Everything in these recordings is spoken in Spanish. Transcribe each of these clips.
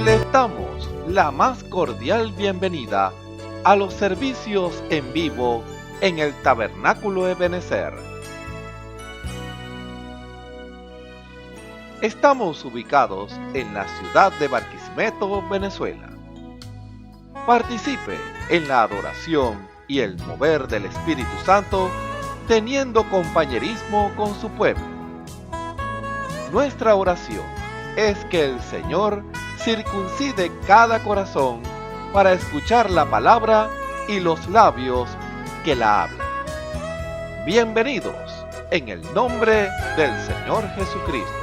Les damos la más cordial bienvenida a los servicios en vivo en el Tabernáculo Ebenezer. Estamos ubicados en la ciudad de Barquisimeto, Venezuela. Participe en la adoración y el mover del Espíritu Santo, teniendo compañerismo con su pueblo. Nuestra oración es que el Señor circuncide cada corazón para escuchar la palabra y los labios que la hablan. Bienvenidos en el nombre del Señor Jesucristo.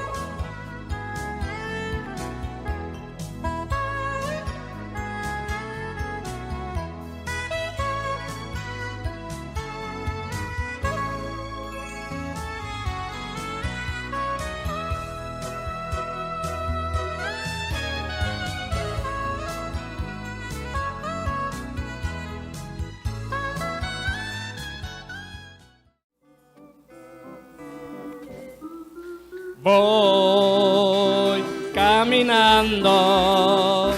Voy caminando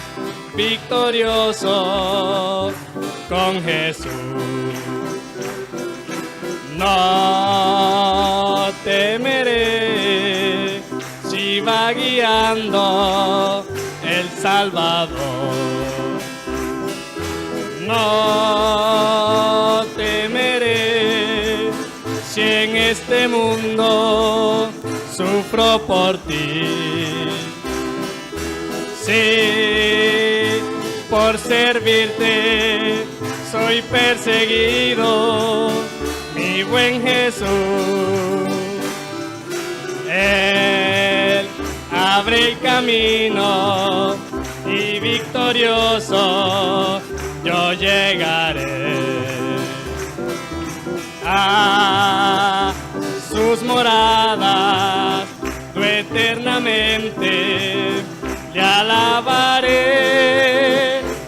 victorioso con Jesús. No temeré si va guiando el Salvador. No temeré si en este mundo sufro por ti. Sí, por servirte soy perseguido, mi buen Jesús. Él abre el camino y victorioso yo llegaré a sus moradas, yo eternamente le alabaré,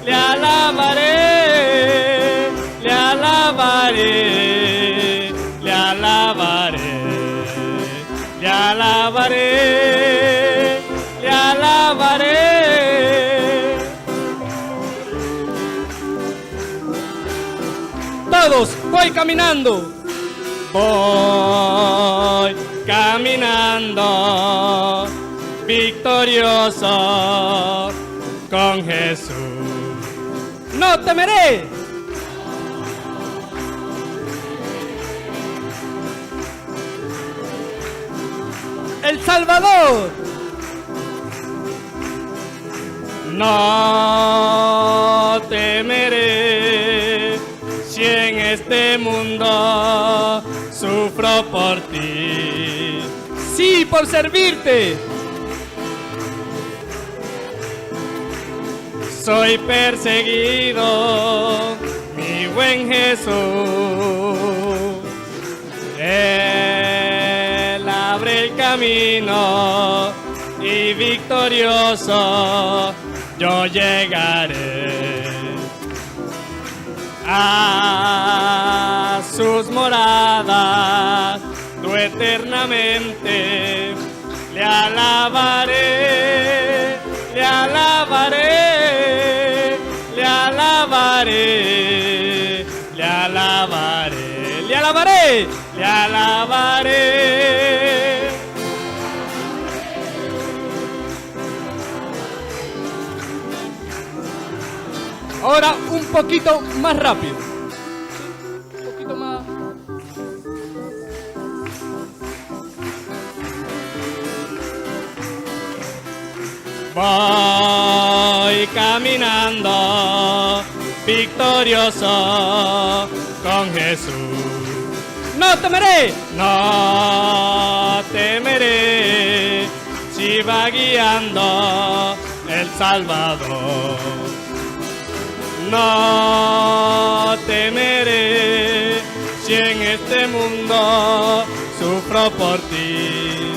le alabaré, le alabaré, le alabaré, le alabaré, le alabaré. Todos, voy caminando. Voy caminando victorioso con Jesús. No temeré. El Salvador. No temeré si en este mundo sufro por ti. Sí, por servirte. Soy perseguido, mi buen Jesús. Él abre el camino y victorioso yo llegaré a sus moradas, yo eternamente le alabaré, le alabaré, le alabaré, le alabaré, le alabaré, le alabaré. Ahora un poquito más rápido. Un poquito más. Voy caminando victorioso con Jesús. No temeré, no temeré si va guiando el Salvador. No temeré si en este mundo sufro por ti.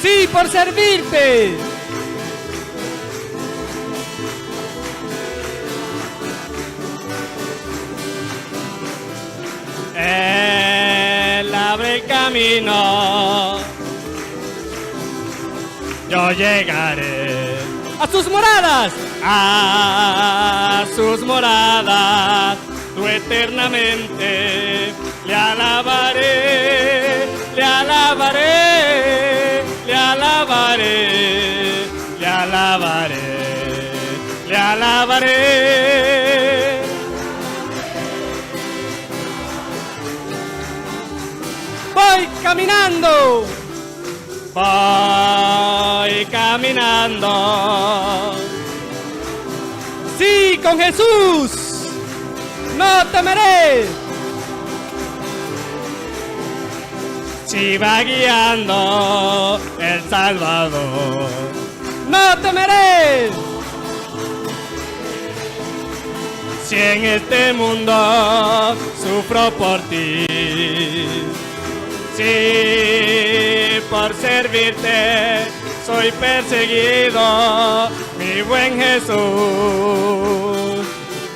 Sí, por servirte. Él abre el camino, yo llegaré a sus moradas, a sus moradas, tú eternamente le alabaré, le alabaré, le alabaré, le alabaré, le alabaré. Voy caminando, voy caminando. Sí, con Jesús, no temeré. Si va guiando el Salvador, no temeré. Si en este mundo sufro por ti, si por servirte soy perseguido, mi buen Jesús,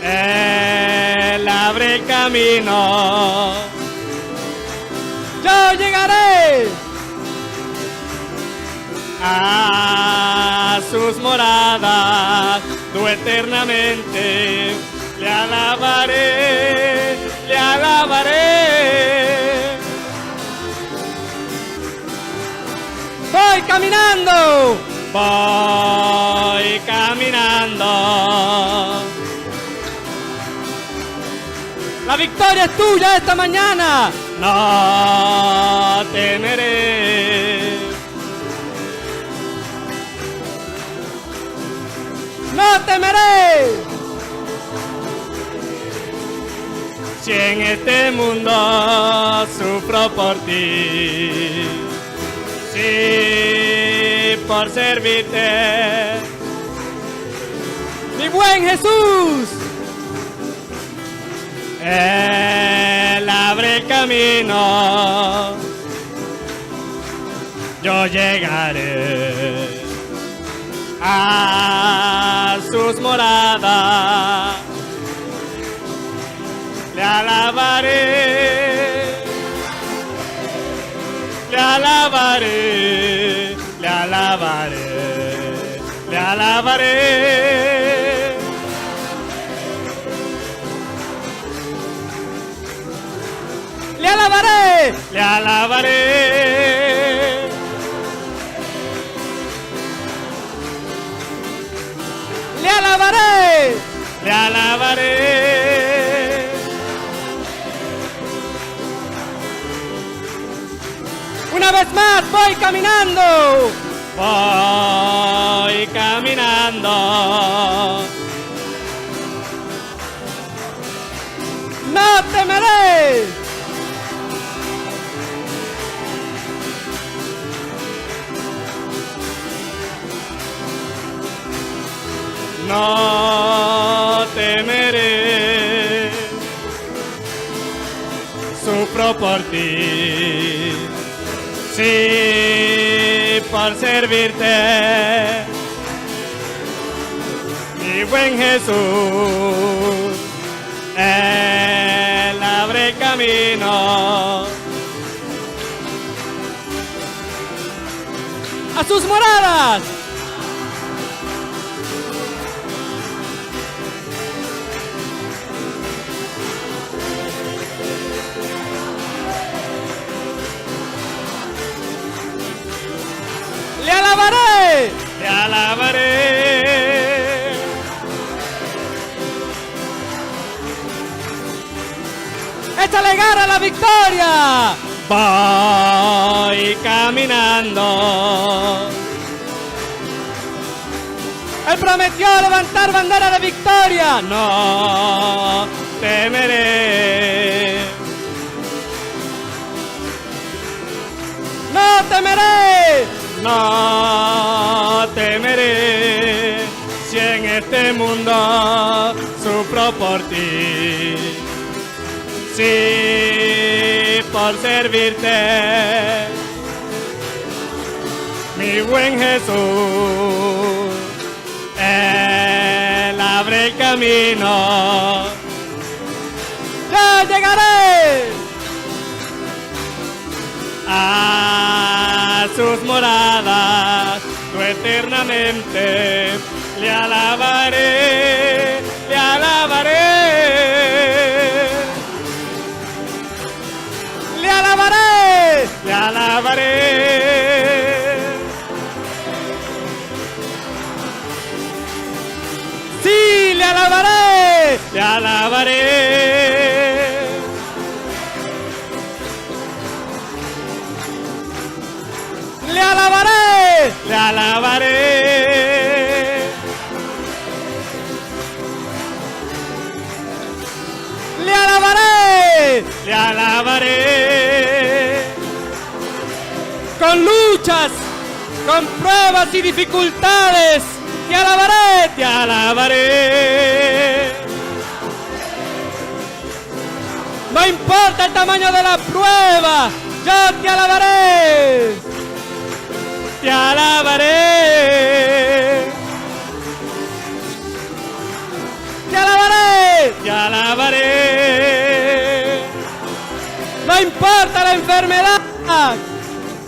Él abre el camino. Yo llegaré a sus moradas, tú eternamente le alabaré, le alabaré. Voy caminando, voy caminando. La victoria es tuya esta mañana. No temeré. No temeré. Si en este mundo sufro por ti, si por servirte, mi buen Jesús, Él abre el camino, yo llegaré a sus moradas, le alabaré, le alabaré, le alabaré, le alabaré. Le alabaré, le alabaré. Le alabaré, le alabaré. Una vez más voy caminando, voy caminando. No temeré. No temeré, sufro por ti, sí, por servirte, mi buen Jesús, Él abre camino a sus moradas. Le alabaré, le alabaré. Échale garra a la victoria. Voy caminando. Él prometió levantar bandera de victoria. No temeré. No temeré. No temeré, si en este mundo sufro por ti, si por servirte, mi buen Jesús, Él abre el camino, yo llegaré a sus moradas, tú eternamente. Le alabaré, le alabaré. Le alabaré, le alabaré. Sí, le alabaré, le alabaré. Le alabaré, le alabaré. Le alabaré, le alabaré. Con luchas, con pruebas y dificultades, te alabaré, te alabaré. No importa el tamaño de la prueba, yo te alabaré. Te alabaré. Te alabaré, te alabaré. No importa la enfermedad,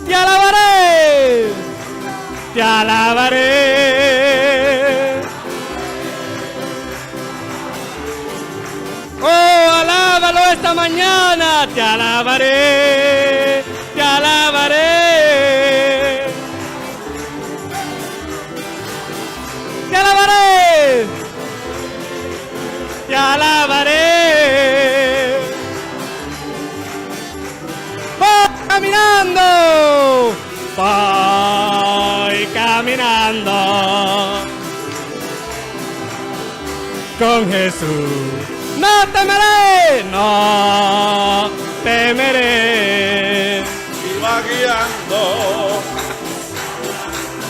te alabaré. Te alabaré. Oh, alábalo esta mañana, te alabaré, te alabaré. Te alabaré, te alabaré. Voy caminando, voy caminando con Jesús. No temeré, no temeré. Y va guiando.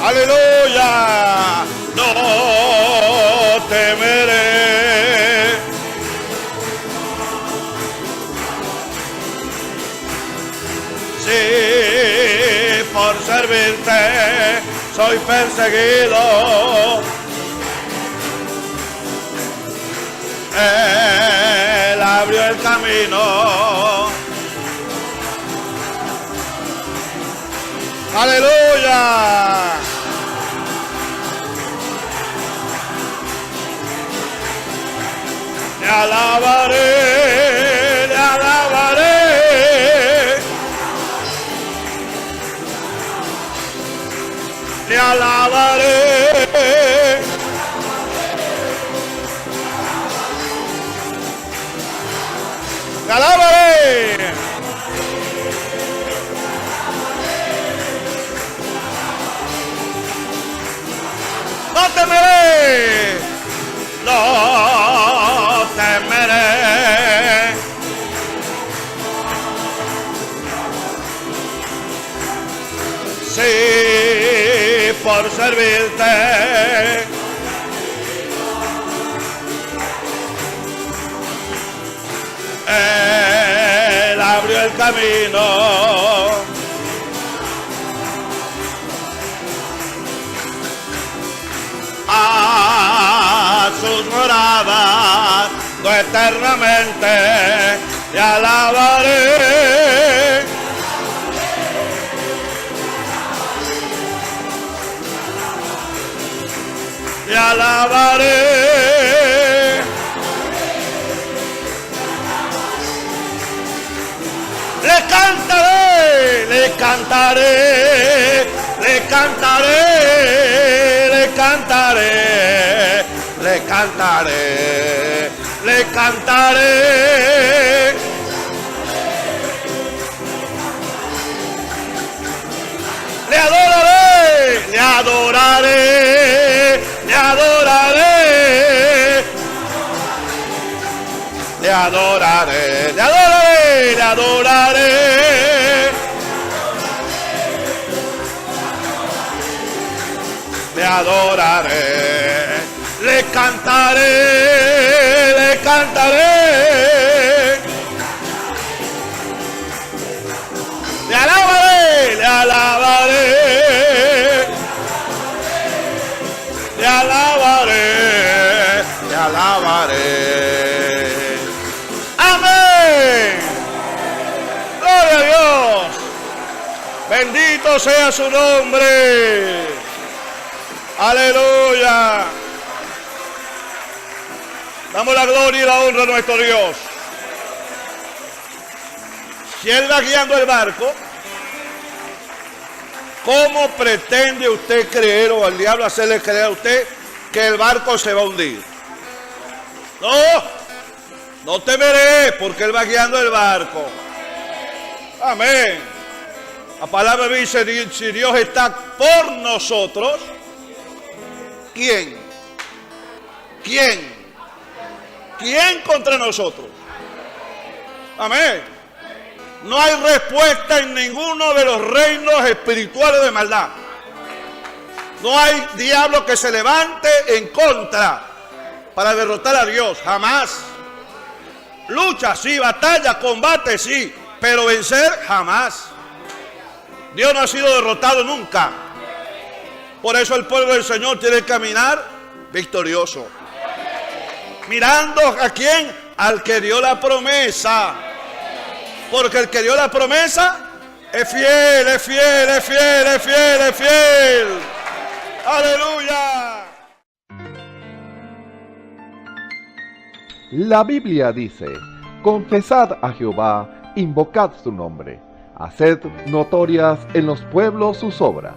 Aleluya. No temeré. Sí, por servirte soy perseguido. Él abrió el camino. Aleluya. Le alabaré, le alabaré. Le alabaré. Le alabaré. No temeré, no temeré. Sí, por servirte. Él abrió el camino. A sus moradas, no eternamente, te alabaré. Te alabaré. Le cantaré, le cantaré, le cantaré, le cantaré, le cantaré, le cantaré. Le adoraré, le adoraré, le adoraré. Le adoraré, le adoraré, le adoraré. Le adoraré, le cantaré, le cantaré. Le alabaré, le alabaré. Le alabaré, le alabaré. Amén. Gloria a Dios. Bendito sea su nombre. Aleluya. Damos la gloria y la honra a nuestro Dios. Si Él va guiando el barco, ¿cómo pretende usted creer o al diablo hacerle creer a usted que el barco se va a hundir? No temeré porque Él va guiando el barco. Amén. La palabra dice, si Dios está por nosotros, ¿quién? ¿Quién contra nosotros? Amén. No hay respuesta en ninguno de los reinos espirituales de maldad. No hay diablo que se levante en contra para derrotar a Dios. Jamás. Lucha sí, batalla, combate sí, pero vencer jamás. Dios no ha sido derrotado nunca. Por eso el pueblo del Señor tiene que caminar victorioso. Mirando a quién, al que dio la promesa. Porque el que dio la promesa es fiel, es fiel, es fiel, es fiel, es fiel. Aleluya. La Biblia dice: confesad a Jehová, invocad su nombre, haced notorias en los pueblos sus obras.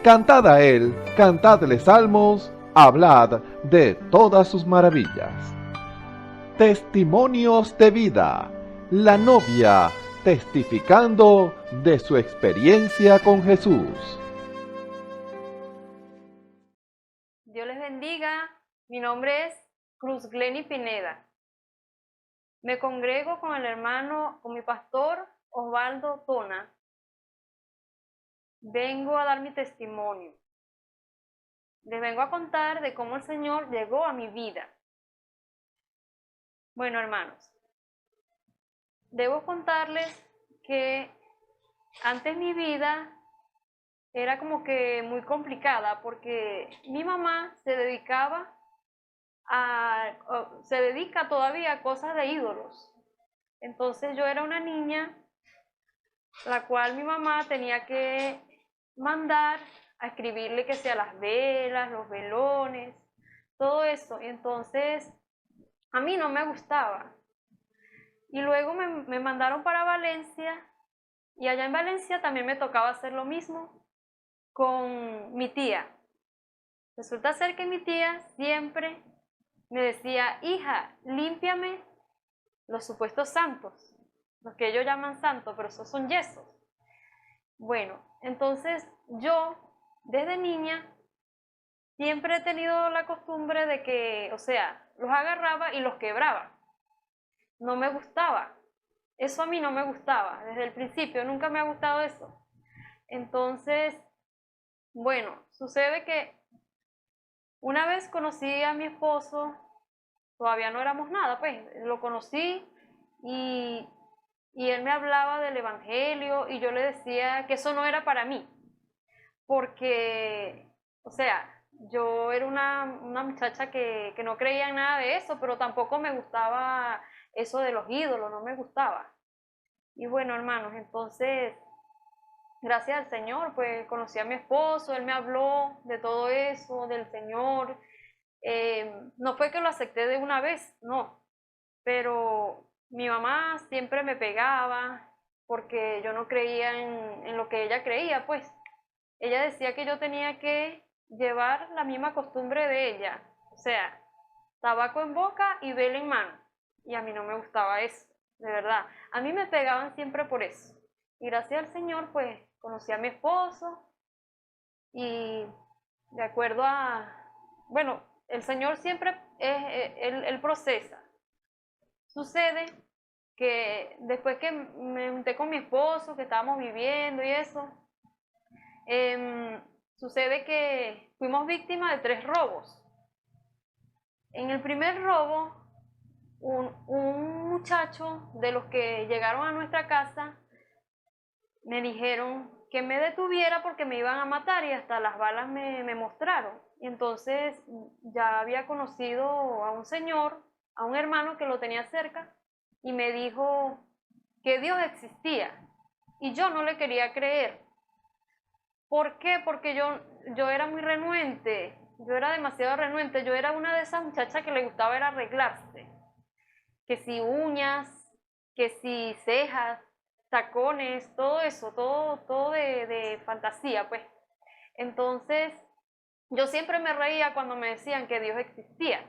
Cantad a él, cantadle salmos, hablad de todas sus maravillas. Testimonios de vida. La novia testificando de su experiencia con Jesús. Dios les bendiga. Mi nombre es Cruz Glenny Pineda. Me congrego con el hermano, con mi pastor Osvaldo Tona. Vengo a dar mi testimonio. Les vengo a contar de cómo el Señor llegó a mi vida. Bueno, hermanos, debo contarles que antes mi vida era como que muy complicada porque mi mamá se dedica todavía a cosas de ídolos. Entonces yo era una niña la cual mi mamá tenía que mandar a escribirle que sea las velas, los velones, todo eso. Y entonces a mí no me gustaba. Y luego me mandaron para Valencia y allá en Valencia también me tocaba hacer lo mismo con mi tía. Resulta ser que mi tía siempre me decía: hija, límpiame los supuestos santos, los que ellos llaman santos, pero esos son yesos. Bueno, entonces yo desde niña siempre he tenido la costumbre de que, los agarraba y los quebraba. No me gustaba. Eso a mí no me gustaba. Desde el principio nunca me ha gustado eso. Entonces, bueno, sucede que una vez conocí a mi esposo, todavía no éramos nada, pues, lo conocí y él me hablaba del evangelio y yo le decía que eso no era para mí. Porque, yo era una muchacha que no creía en nada de eso, pero tampoco me gustaba eso de los ídolos, no me gustaba. Y bueno, hermanos, entonces, gracias al Señor, pues conocí a mi esposo, él me habló de todo eso, del Señor. No fue que lo acepté de una vez, no, pero mi mamá siempre me pegaba porque yo no creía en lo que ella creía, pues. Ella decía que yo tenía que llevar la misma costumbre de ella, tabaco en boca y vela en mano. Y a mí no me gustaba eso, de verdad. A mí me pegaban siempre por eso. Y gracias al Señor, pues, conocí a mi esposo y de acuerdo bueno, el Señor siempre él procesa. Sucede que después que me junté con mi esposo, que estábamos viviendo y eso, sucede que fuimos víctimas de 3 robos. En el primer robo, un muchacho de los que llegaron a nuestra casa me dijeron que me detuviera porque me iban a matar y hasta las balas me mostraron. Y entonces ya había conocido a un señor, a un hermano que lo tenía cerca y me dijo que Dios existía y yo no le quería creer ¿Por qué? Porque yo era muy renuente, yo era demasiado renuente, yo era una de esas muchachas que le gustaba era arreglarse, que si uñas, que si cejas, tacones, todo eso, todo de fantasía, pues. Entonces, yo siempre me reía cuando me decían que Dios existía.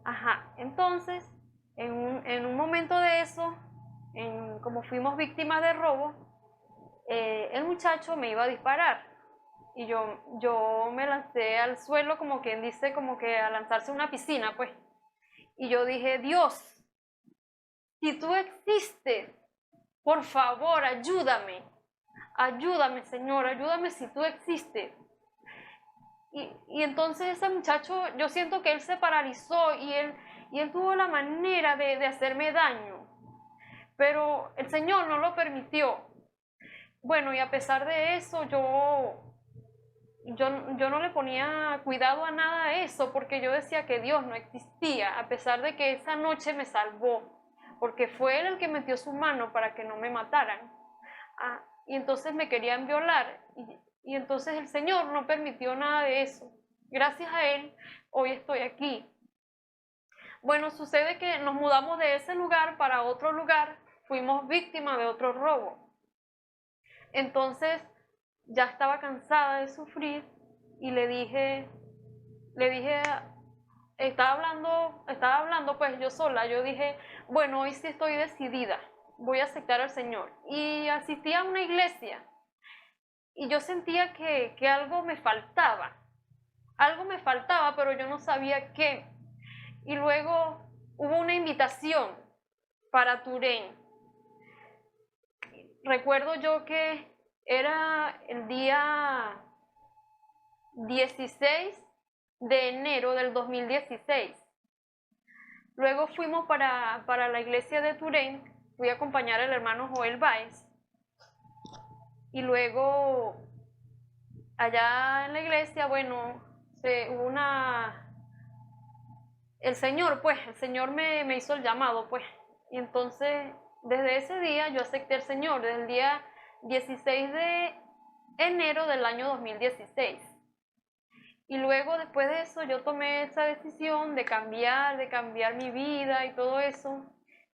Ajá, entonces, en un momento de eso, como fuimos víctimas de robo, el muchacho me iba a disparar y yo me lancé al suelo, como quien dice, como que a lanzarse a una piscina, pues. Y yo dije, Dios, si tú existes, por favor, ayúdame. Ayúdame, Señor, ayúdame si tú existes. Y entonces ese muchacho, yo siento que él se paralizó y él tuvo la manera de hacerme daño. Pero el Señor no lo permitió. Bueno, y a pesar de eso, yo no le ponía cuidado a nada de eso, porque yo decía que Dios no existía, a pesar de que esa noche me salvó, porque fue Él el que metió su mano para que no me mataran. Y entonces me querían violar, y entonces el Señor no permitió nada de eso. Gracias a Él, hoy estoy aquí. Bueno, sucede que nos mudamos de ese lugar para otro lugar, fuimos víctimas de otro robo. Entonces, ya estaba cansada de sufrir y le dije, estaba hablando pues yo sola, yo dije, bueno, hoy sí estoy decidida, voy a aceptar al Señor. Y asistí a una iglesia y yo sentía que algo me faltaba, pero yo no sabía qué. Y luego hubo una invitación para Turén. Recuerdo yo que era el día 16 de enero del 2016. Luego fuimos para la iglesia de Turén, fui a acompañar al hermano Joel Báez. Y luego, allá en la iglesia, bueno, hubo el Señor me hizo el llamado, pues. Y entonces, desde ese día yo acepté al Señor, desde el día 16 de enero del año 2016. Y luego, después de eso, yo tomé esa decisión de cambiar mi vida y todo eso.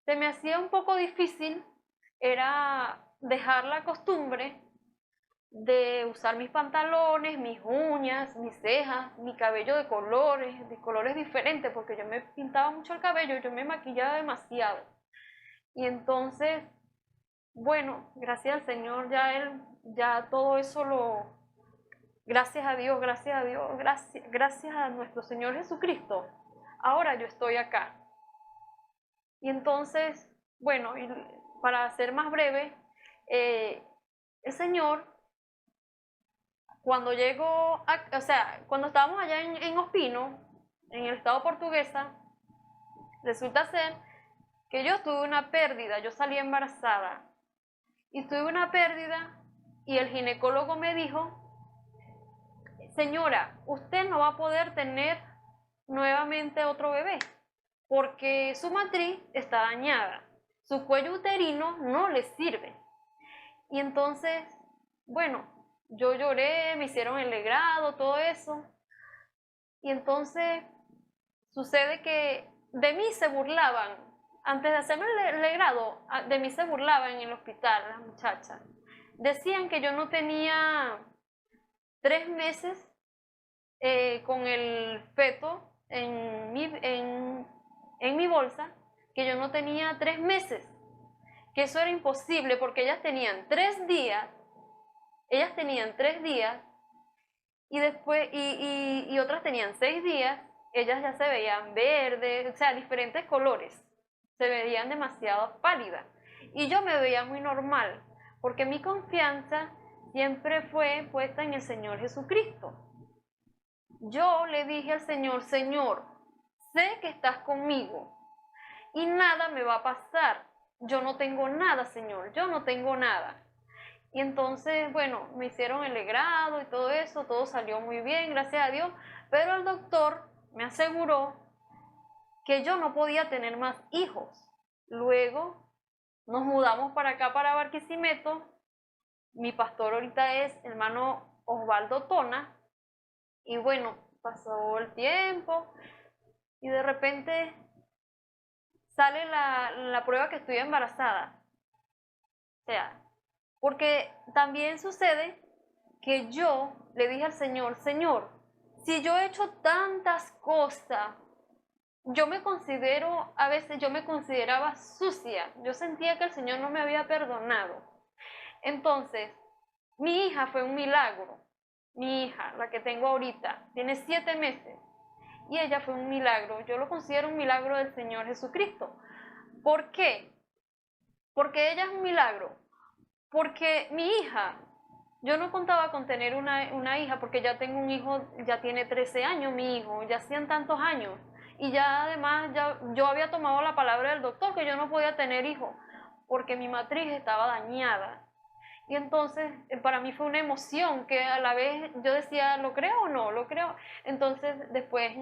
Se me hacía un poco difícil, era dejar la costumbre de usar mis pantalones, mis uñas, mis cejas, mi cabello de colores diferentes, porque yo me pintaba mucho el cabello, yo me maquillaba demasiado. Y entonces, bueno, gracias al Señor, ya todo eso gracias a Dios, gracias a nuestro Señor Jesucristo, ahora yo estoy acá. Y entonces, bueno, y para ser más breve, el Señor, cuando cuando estábamos allá en Ospino, en el estado Portuguesa, resulta ser que yo tuve una pérdida, yo salí embarazada, y tuve una pérdida, y el ginecólogo me dijo, señora, usted no va a poder tener nuevamente otro bebé, porque su matriz está dañada, su cuello uterino no le sirve. Y entonces, bueno, yo lloré, me hicieron el legrado, todo eso. Y entonces sucede que de mí se burlaban. Antes de hacerme el legrado, de mí se burlaban en el hospital las muchachas. Decían que yo no tenía 3 meses con el feto en mi bolsa, que yo no tenía 3 meses, que eso era imposible porque ellas tenían 3 días, y después y otras tenían 6 días, ellas ya se veían verdes, o sea, diferentes colores, se veían demasiado pálidas, y yo me veía muy normal, porque mi confianza siempre fue puesta en el Señor Jesucristo. Yo le dije al Señor, Señor, sé que estás conmigo y nada me va a pasar. Yo no tengo nada, Señor, yo no tengo nada. Y entonces, bueno, me hicieron el legrado y todo eso, todo salió muy bien, gracias a Dios, pero el doctor me aseguró que yo no podía tener más hijos. Luego nos mudamos para acá, para Barquisimeto, Mi pastor ahorita es hermano Osvaldo Tona. Y bueno, pasó el tiempo y de repente sale la prueba que estoy embarazada. O sea, porque también sucede que yo le dije al Señor, Señor, si yo he hecho tantas cosas, a veces yo me consideraba sucia, yo sentía que el Señor no me había perdonado. Entonces, mi hija fue un milagro. Mi hija, la que tengo ahorita, tiene 7 meses y ella fue un milagro. Yo lo considero un milagro del Señor Jesucristo. ¿Por qué? Porque ella es un milagro. Porque mi hija, yo no contaba con tener una hija porque ya tengo un hijo, ya tiene 13 años mi hijo, ya hacían tantos años. Y ya además yo había tomado la palabra del doctor que yo no podía tener hijos porque mi matriz estaba dañada. Y entonces para mí fue una emoción que a la vez yo decía, ¿lo creo o no? ¿Lo creo? Entonces después,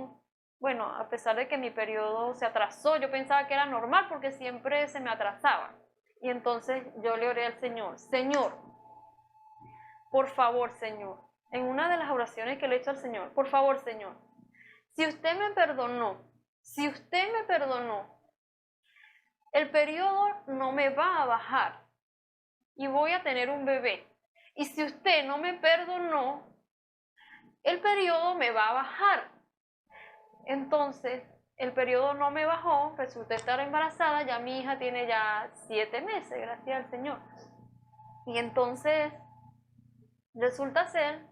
bueno, a pesar de que mi periodo se atrasó, yo pensaba que era normal porque siempre se me atrasaba. Y entonces yo le oré al Señor, Señor, por favor, Señor, en una de las oraciones que le he hecho al Señor, por favor, Señor, si usted me perdonó, el periodo no me va a bajar y voy a tener un bebé. Y si usted no me perdonó, el periodo me va a bajar. Entonces, el periodo no me bajó, resulté estar embarazada, ya mi hija tiene ya 7 meses, gracias al Señor. Y entonces, resulta ser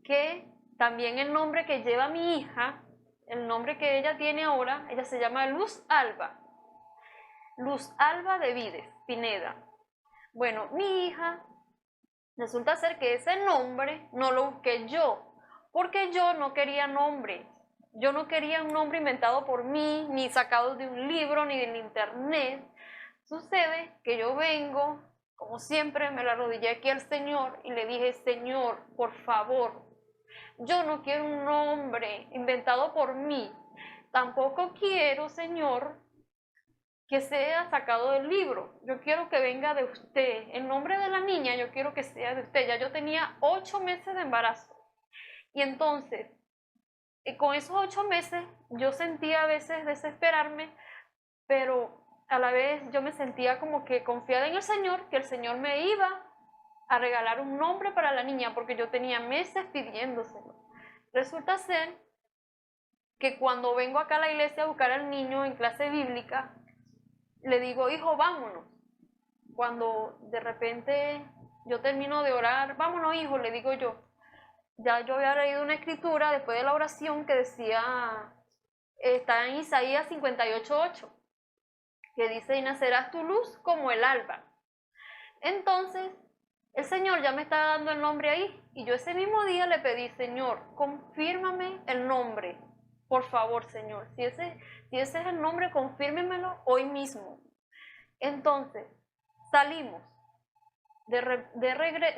que también el nombre que lleva mi hija, el nombre que ella tiene ahora, ella se llama Luz Alba de Vides, Pineda. Bueno, mi hija, resulta ser que ese nombre no lo busqué yo, porque yo no quería nombre. Yo no quería un nombre inventado por mí, ni sacado de un libro, ni del internet. Sucede que yo vengo, como siempre, me la arrodillé aquí al Señor y le dije, Señor, por favor, yo no quiero un nombre inventado por mí. Tampoco quiero, Señor, que sea sacado del libro. Yo quiero que venga de usted. El nombre de la niña yo quiero que sea de usted. Ya yo tenía 8 meses de embarazo. Y entonces, con esos 8 meses, yo sentía a veces desesperarme, pero a la vez yo me sentía como que confiada en el Señor, que el Señor me iba a regalar un nombre para la niña, porque yo tenía meses pidiéndoselo. Resulta ser que cuando vengo acá a la iglesia a buscar al niño en clase bíblica, le digo, hijo, vámonos. Cuando de repente yo termino de orar, vámonos, hijo, le digo yo. Ya yo había leído una escritura después de la oración que decía, está en Isaías 58:8, que dice, y nacerás tu luz como el alba. Entonces, el Señor ya me estaba dando el nombre ahí. Y yo ese mismo día le pedí, Señor, confírmame el nombre. Por favor, Señor, si ese es el nombre, confírmemelo hoy mismo. Entonces, salimos.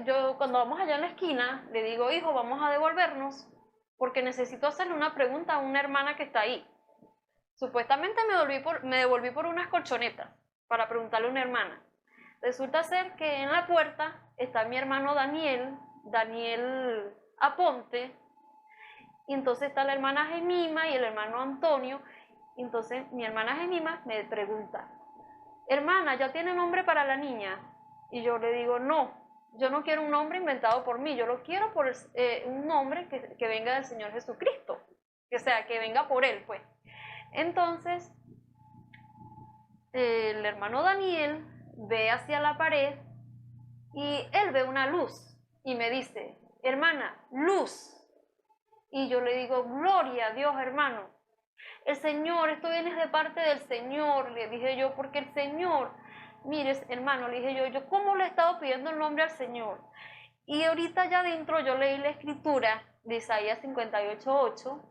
Yo cuando vamos allá en la esquina, le digo, hijo, vamos a devolvernos, porque necesito hacerle una pregunta a una hermana que está ahí. Supuestamente me devolví por unas colchonetas para preguntarle a una hermana. Resulta ser que en la puerta está mi hermano Daniel Aponte, y entonces está la hermana Gemima y el hermano Antonio. Y entonces mi hermana Gemima me pregunta, hermana, ¿ya tiene nombre para la niña? Y yo le digo, no, yo no quiero un nombre inventado por mí, yo lo quiero por un nombre que venga del Señor Jesucristo, que sea, que venga por Él, pues. Entonces, el hermano Daniel ve hacia la pared y él ve una luz y me dice, hermana, luz. Y yo le digo, gloria a Dios, hermano. El Señor, esto viene de parte del Señor, le dije yo, porque el Señor, mire, hermano, le dije yo, ¿cómo le he estado pidiendo el nombre al Señor? Y ahorita allá adentro yo leí la escritura de Isaías 58:8,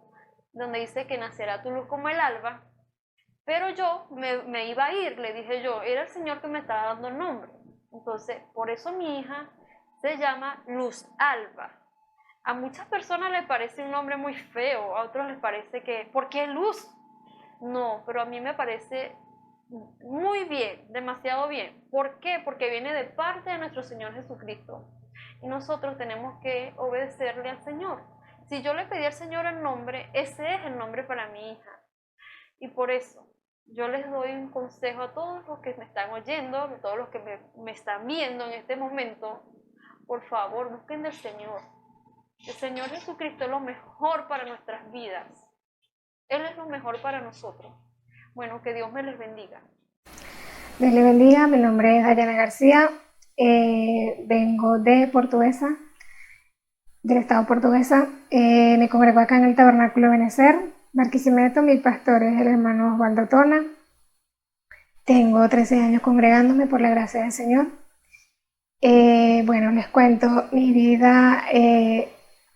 donde dice que nacerá tu luz como el alba, pero yo me iba a ir, le dije yo, era el Señor que me estaba dando el nombre. Entonces, por eso mi hija se llama Luz Alba. A muchas personas les parece un nombre muy feo, a otros les parece que, ¿por qué luz? No, pero a mí me parece muy bien, demasiado bien. ¿Por qué? Porque viene de parte de nuestro Señor Jesucristo. Y nosotros tenemos que obedecerle al Señor. Si yo le pedí al Señor el nombre, ese es el nombre para mi hija. Y por eso yo les doy un consejo a todos los que me están oyendo, a todos los que me están viendo en este momento. Por favor, busquen del Señor. El Señor Jesucristo es lo mejor para nuestras vidas. Él es lo mejor para nosotros. Bueno, que Dios me les bendiga. Dios les bendiga, mi nombre es Dayana García, vengo de Portuguesa, del estado Portuguesa. Me congrego acá en el Tabernáculo Benecer, Barquisimeto. Mi pastor es el hermano Osvaldo Tona. Tengo 13 años congregándome por la gracia del Señor. Bueno, les cuento mi vida.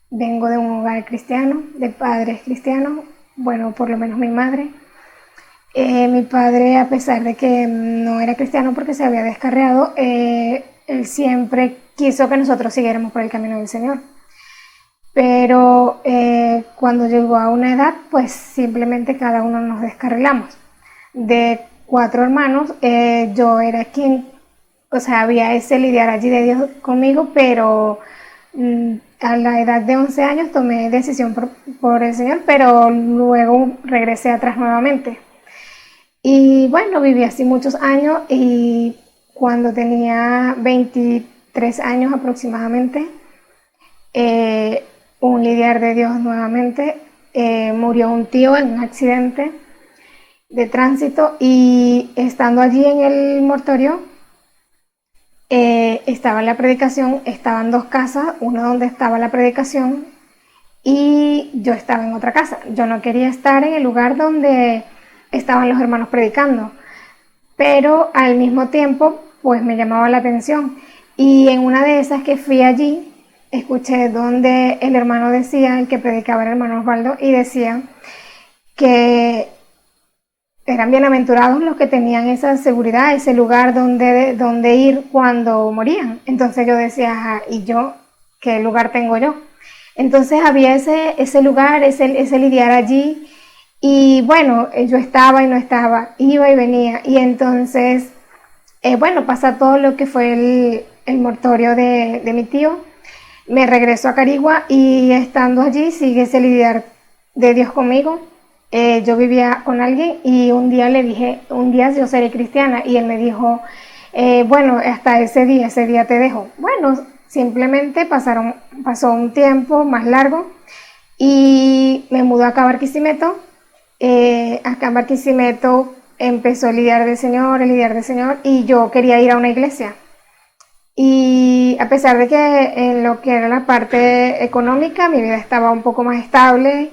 Vengo de un hogar cristiano, de padres cristianos, bueno, por lo menos mi madre. Mi padre, a pesar de que no era cristiano porque se había descarriado, él siempre quiso que nosotros siguiéramos por el camino del Señor. Pero cuando llegó a una edad, pues simplemente cada uno nos descarrilamos. De 4 hermanos, yo era quien, o sea, había ese lidiar allí de Dios conmigo, pero a la edad de 11 años tomé decisión por el Señor, pero luego regresé atrás nuevamente. Y bueno, viví así muchos años, y cuando tenía 23 años aproximadamente, un lidiar de Dios nuevamente, murió un tío en un accidente de tránsito, y estando allí en el mortorio, estaba la predicación, estaban 2 casas, una donde estaba la predicación y yo estaba en otra casa. Yo no quería estar en el lugar donde estaban los hermanos predicando, pero al mismo tiempo pues me llamaba la atención, y en una de esas que fui allí escuché donde el hermano decía, el que predicaba era el hermano Osvaldo, y decía que eran bienaventurados los que tenían esa seguridad, ese lugar donde ir cuando morían. Entonces yo decía, ¿y yo qué lugar tengo yo? Entonces había ese lugar, ese lidiar allí, y bueno, yo estaba y no estaba, iba y venía, y entonces, bueno, pasa todo lo que fue el mortorio de mi tío. Me regreso a Carigua, y estando allí sigue ese lidiar de Dios conmigo. Yo vivía con alguien, y un día le dije, un día yo seré cristiana, y él me dijo, bueno, hasta ese día te dejo. Bueno, simplemente pasó un tiempo más largo, y me mudó acá a Barquisimeto. Acá en Barquisimeto empezó el lidiar del Señor, y yo quería ir a una iglesia. Y a pesar de que en lo que era la parte económica mi vida estaba un poco más estable,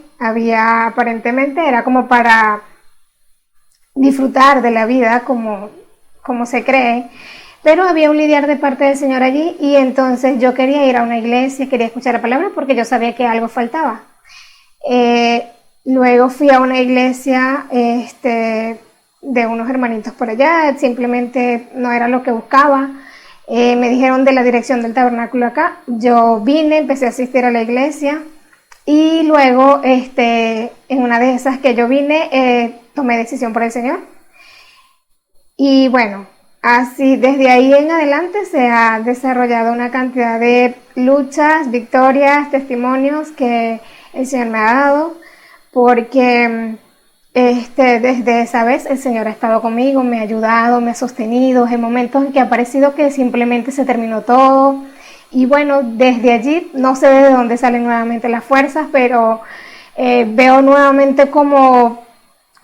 aparentemente era como para disfrutar de la vida como se cree, pero había un lidiar de parte del Señor allí, y entonces yo quería ir a una iglesia, quería escuchar la palabra porque yo sabía que algo faltaba. Luego fui a una iglesia de unos hermanitos por allá, simplemente no era lo que buscaba. Me dijeron de la dirección del tabernáculo acá, yo vine, empecé a asistir a la iglesia, y luego en una de esas que yo vine, tomé decisión por el Señor. Y bueno, así desde ahí en adelante se ha desarrollado una cantidad de luchas, victorias, testimonios que el Señor me ha dado, porque desde esa vez el Señor ha estado conmigo, me ha ayudado, me ha sostenido en momentos en que ha parecido que simplemente se terminó todo. Y bueno, desde allí no sé de dónde salen nuevamente las fuerzas, pero veo nuevamente como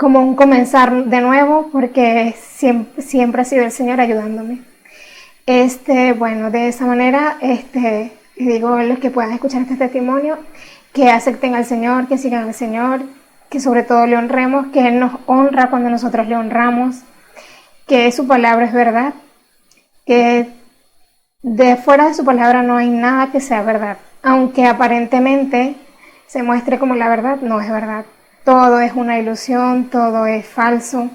un comenzar de nuevo, porque siempre ha sido el Señor ayudándome. Bueno, de esa manera, digo a los que puedan escuchar este testimonio, que acepten al Señor, que sigan al Señor, que sobre todo le honremos, que Él nos honra cuando nosotros le honramos, que su palabra es verdad, que de fuera de su palabra no hay nada que sea verdad, aunque aparentemente se muestre como la verdad, no es verdad. Todo es una ilusión, todo es falso.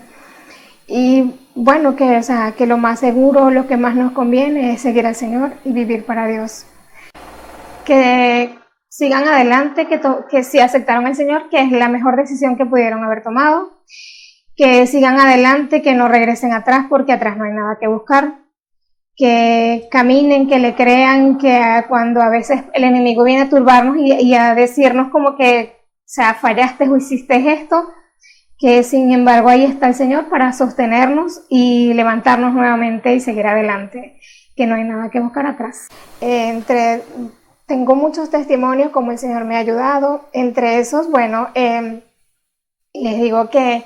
Y bueno, que lo más seguro, lo que más nos conviene es seguir al Señor y vivir para Dios. Que sigan adelante, que si aceptaron al Señor, que es la mejor decisión que pudieron haber tomado. que sigan adelante, que no regresen atrás porque atrás no hay nada que buscar, que caminen, que le crean, que cuando a veces el enemigo viene a turbarnos y a decirnos como que, o sea, fallaste o hiciste esto, que sin embargo ahí está el Señor para sostenernos y levantarnos nuevamente y seguir adelante, que no hay nada que buscar atrás. Tengo muchos testimonios como el Señor me ha ayudado. Entre esos, bueno, les digo que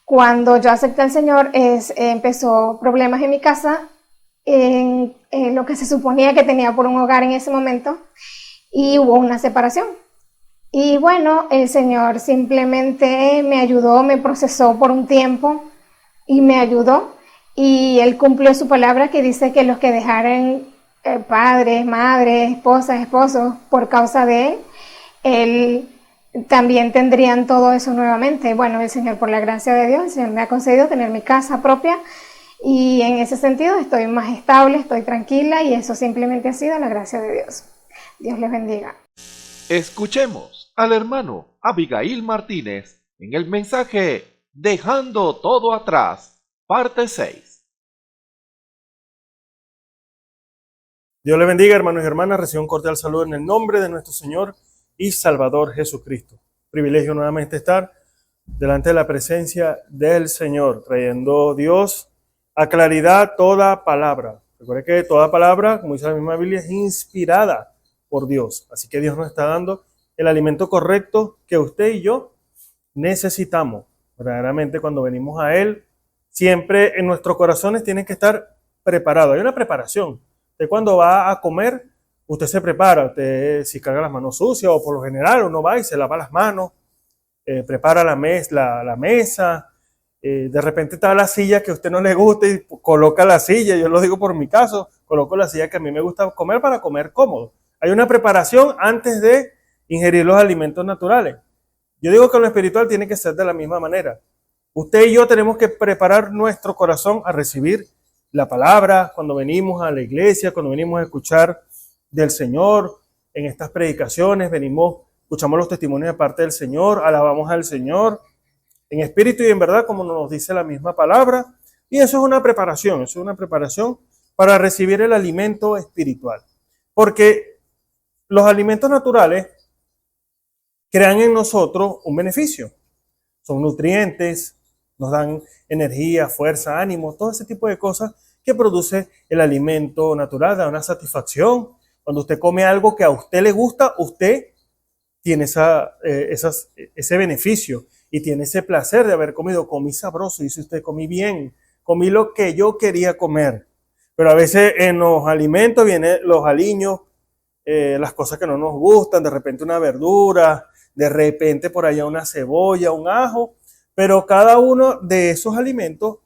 cuando yo acepté al Señor empezó problemas en mi casa, en lo que se suponía que tenía por un hogar en ese momento, y hubo una separación. Y bueno, el Señor simplemente me ayudó, me procesó por un tiempo y me ayudó. Y Él cumplió su palabra que dice que los que dejaren padres, madres, esposas, esposos por causa de Él también tendrían todo eso nuevamente. Bueno, el Señor, por la gracia de Dios, el Señor me ha concedido tener mi casa propia y en ese sentido estoy más estable, estoy tranquila y eso simplemente ha sido la gracia de Dios. Dios les bendiga. Escuchemos al hermano Abigail Martínez en el mensaje Dejando todo atrás, parte 6. Dios les bendiga, hermanos y hermanas. Reciban un cordial saludo en el nombre de nuestro Señor y Salvador Jesucristo. Privilegio nuevamente estar delante de la presencia del Señor, trayendo Dios a claridad toda palabra. Recuerde que toda palabra, como dice la misma Biblia, es inspirada por Dios. Así que Dios nos está dando el alimento correcto que usted y yo necesitamos. Verdaderamente cuando venimos a Él, siempre en nuestros corazones tienen que estar preparados. Hay una preparación. Usted cuando va a comer, usted se prepara. Usted si carga las manos sucias o por lo general uno va y se lava las manos, prepara la mesa. De repente está la silla que a usted no le gusta y coloca la silla. Yo lo digo por mi caso, coloco la silla que a mí me gusta comer para comer cómodo. Hay una preparación antes de ingerir los alimentos naturales. Yo digo que lo espiritual tiene que ser de la misma manera. Usted y yo tenemos que preparar nuestro corazón a recibir la palabra cuando venimos a la iglesia, cuando venimos a escuchar del Señor. En estas predicaciones escuchamos los testimonios de parte del Señor, alabamos al Señor en espíritu y en verdad, como nos dice la misma palabra. Y eso es una preparación para recibir el alimento espiritual. Porque los alimentos naturales crean en nosotros un beneficio. Son nutrientes, nos dan energía, fuerza, ánimo, todo ese tipo de cosas que produce el alimento natural, da una satisfacción. Cuando usted come algo que a usted le gusta, usted tiene ese beneficio y tiene ese placer de haber comido. Comí sabroso, dice usted, comí bien, comí lo que yo quería comer. Pero a veces en los alimentos vienen los aliños, las cosas que no nos gustan, de repente una verdura, de repente por allá una cebolla, un ajo, pero cada uno de esos alimentos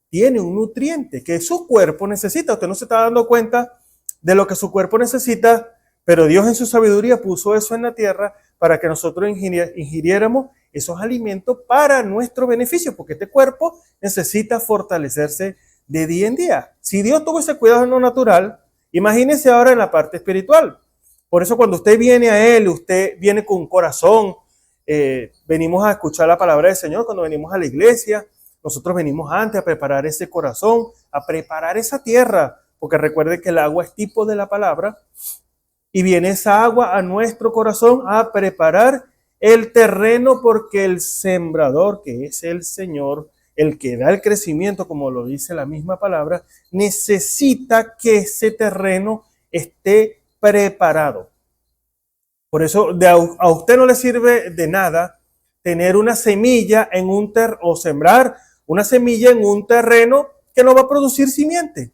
tiene un nutriente que su cuerpo necesita. Usted no se está dando cuenta de lo que su cuerpo necesita, pero Dios en su sabiduría puso eso en la tierra para que nosotros ingiriéramos esos alimentos para nuestro beneficio, porque este cuerpo necesita fortalecerse de día en día. Si Dios tuvo ese cuidado en lo natural, imagínese ahora en la parte espiritual. Por eso cuando usted viene a Él, usted viene con un corazón, venimos a escuchar la palabra del Señor. Cuando venimos a la iglesia, nosotros venimos antes a preparar ese corazón, a preparar esa tierra, porque recuerde que el agua es tipo de la palabra, y viene esa agua a nuestro corazón a preparar el terreno, porque el sembrador, que es el Señor, el que da el crecimiento, como lo dice la misma palabra, necesita que ese terreno esté preparado. Por eso a usted no le sirve de nada tener una semilla en o sembrar una semilla en un terreno que no va a producir simiente.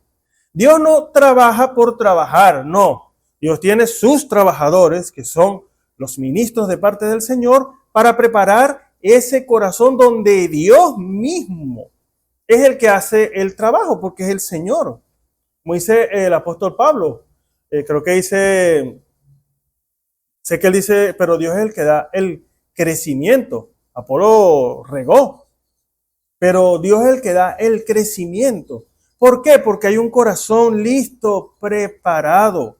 Dios no trabaja por trabajar, no. Dios tiene sus trabajadores, que son los ministros de parte del Señor, para preparar ese corazón donde Dios mismo es el que hace el trabajo, porque es el Señor. Como dice el apóstol Pablo, creo que dice, sé que él dice, pero Dios es el que da el crecimiento. Apolo regó, pero Dios es el que da el crecimiento. ¿Por qué? Porque hay un corazón listo, preparado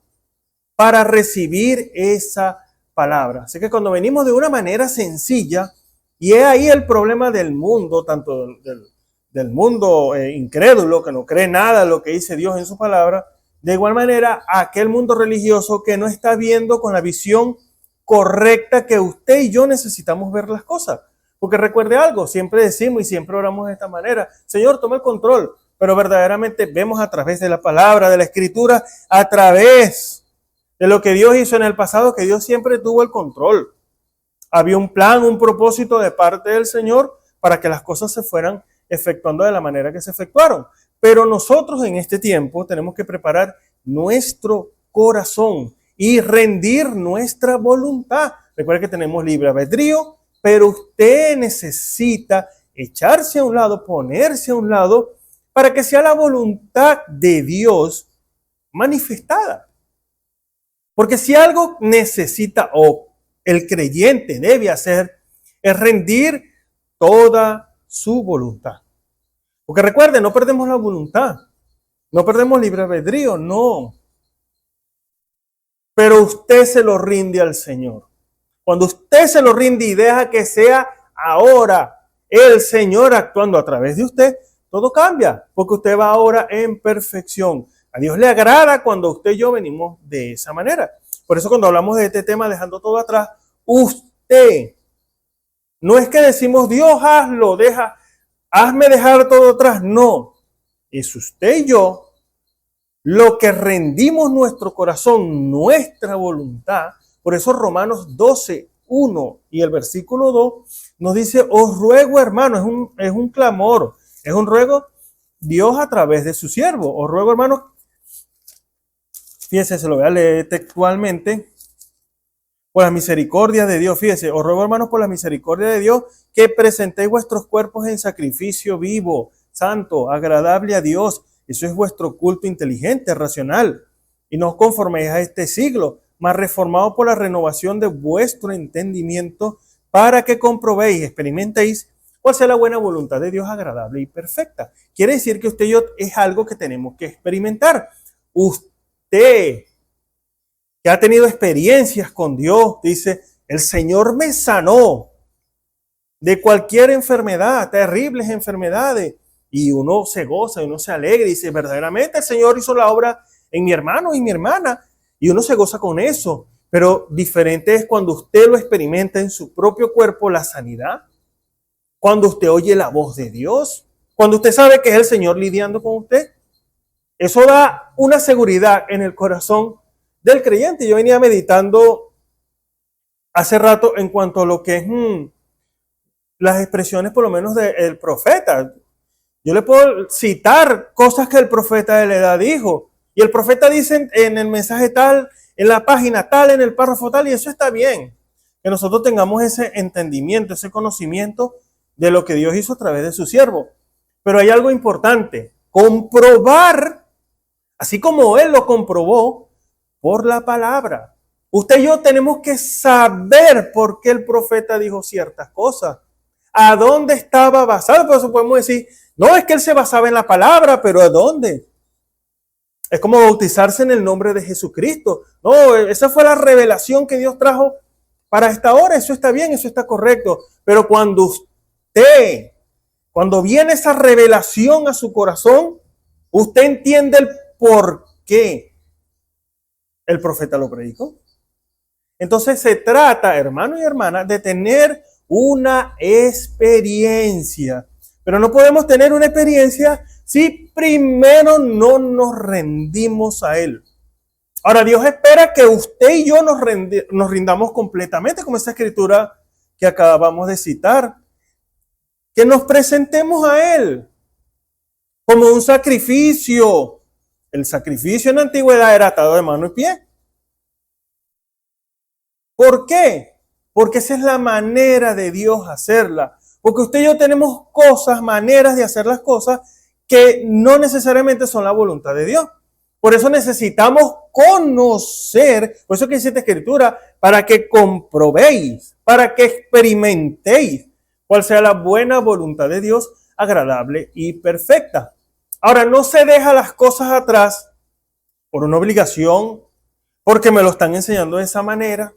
para recibir esa palabra. Así que cuando venimos de una manera sencilla, Y es ahí el problema del mundo, tanto del mundo incrédulo, que no cree nada de lo que dice Dios en su palabra, de igual manera aquel mundo religioso que no está viendo con la visión correcta que usted y yo necesitamos ver las cosas. Porque recuerde algo, siempre decimos y siempre oramos de esta manera: Señor, toma el control, pero verdaderamente vemos a través de la palabra, de la escritura, a través de lo que Dios hizo en el pasado, que Dios siempre tuvo el control. Había un plan, un propósito de parte del Señor para que las cosas se fueran efectuando de la manera que se efectuaron. Pero nosotros en este tiempo tenemos que preparar nuestro corazón y rendir nuestra voluntad. Recuerda que tenemos libre albedrío, pero usted necesita echarse a un lado, ponerse a un lado, para que sea la voluntad de Dios manifestada. Porque si algo necesita o el creyente debe hacer, es rendir toda su voluntad. Porque recuerde, no perdemos la voluntad, no perdemos libre albedrío, no. Pero usted se lo rinde al Señor. Cuando usted se lo rinde y deja que sea ahora el Señor actuando a través de usted, todo cambia, porque usted va ahora en perfección. A Dios le agrada cuando usted y yo venimos de esa manera. Por eso cuando hablamos de este tema, dejando todo atrás, usted, no es que decimos, Dios, hazlo, hazme dejar todo atrás. No, es usted y yo lo que rendimos nuestro corazón, nuestra voluntad. Por eso Romanos 12:1 y el versículo 2 nos dice: os ruego, hermano, es un clamor, es un ruego Dios a través de su siervo. Os ruego, hermano, fíjese, se lo voy a leer textualmente. Por la misericordia de Dios, fíjese, os ruego, hermanos, por la misericordia de Dios, que presentéis vuestros cuerpos en sacrificio vivo, santo, agradable a Dios. Eso es vuestro culto inteligente, racional. Y no os conforméis a este siglo, mas reformado por la renovación de vuestro entendimiento, para que comprobéis, experimentéis cuál sea la buena voluntad de Dios, agradable y perfecta. Quiere decir que usted y yo es algo que tenemos que experimentar. Usted que ha tenido experiencias con Dios, dice: el Señor me sanó de cualquier enfermedad, terribles enfermedades. Y uno se goza, y uno se alegra y dice: verdaderamente el Señor hizo la obra en mi hermano y mi hermana. Y uno se goza con eso. Pero diferente es cuando usted lo experimenta en su propio cuerpo, la sanidad. Cuando usted oye la voz de Dios. Cuando usted sabe que es el Señor lidiando con usted. Eso da una seguridad en el corazón del creyente. Yo venía meditando hace rato en cuanto a lo que es las expresiones por lo menos del profeta. Yo le puedo citar cosas que el profeta de la edad dijo. Y el profeta dice en el mensaje tal, en la página tal, en el párrafo tal, y eso está bien. Que nosotros tengamos ese entendimiento, ese conocimiento de lo que Dios hizo a través de su siervo. Pero hay algo importante: comprobar, así como Él lo comprobó, por la palabra. Usted y yo tenemos que saber por qué el profeta dijo ciertas cosas. ¿A dónde estaba basado? Por eso podemos decir, no es que él se basaba en la palabra, pero ¿a dónde? Es como bautizarse en el nombre de Jesucristo. No, esa fue la revelación que Dios trajo para esta hora. Eso está bien, eso está correcto. Pero cuando viene esa revelación a su corazón, usted entiende el por qué el profeta lo predicó. Entonces se trata, hermano y hermana, de tener una experiencia. Pero no podemos tener una experiencia si primero no nos rendimos a Él. Ahora, Dios espera que usted y yo nos rindamos completamente, como esa escritura que acabamos de citar. Que nos presentemos a Él como un sacrificio. El sacrificio en la antigüedad era atado de mano y pie. ¿Por qué? Porque esa es la manera de Dios hacerla. Porque usted y yo tenemos maneras de hacer las cosas que no necesariamente son la voluntad de Dios. Por eso necesitamos conocer, por eso que dice esta escritura, para que comprobéis, para que experimentéis cuál sea la buena voluntad de Dios, agradable y perfecta. Ahora, no se deja las cosas atrás por una obligación, porque me lo están enseñando de esa manera.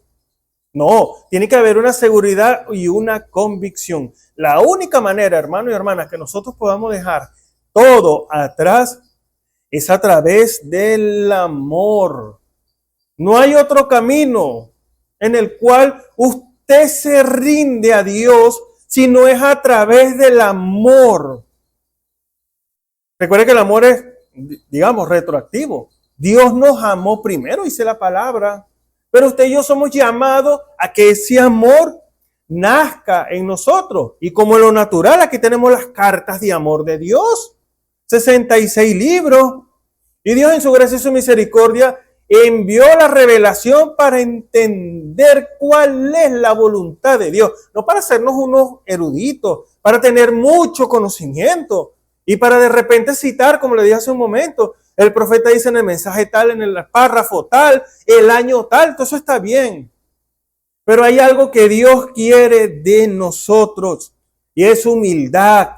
No, tiene que haber una seguridad y una convicción. La única manera, hermanos y hermanas, que nosotros podamos dejar todo atrás es a través del amor. No hay otro camino en el cual usted se rinde a Dios si no es a través del amor. Recuerde que el amor es, digamos, retroactivo. Dios nos amó primero, dice la palabra. Pero usted y yo somos llamados a que ese amor nazca en nosotros. Y como en lo natural, aquí tenemos las cartas de amor de Dios. 66 libros. Y Dios en su gracia y su misericordia envió la revelación para entender cuál es la voluntad de Dios. No para hacernos unos eruditos, para tener mucho conocimiento y para de repente citar, como le dije hace un momento, el profeta dice en el mensaje tal, en el párrafo tal, el año tal, todo eso está bien. Pero hay algo que Dios quiere de nosotros y es humildad.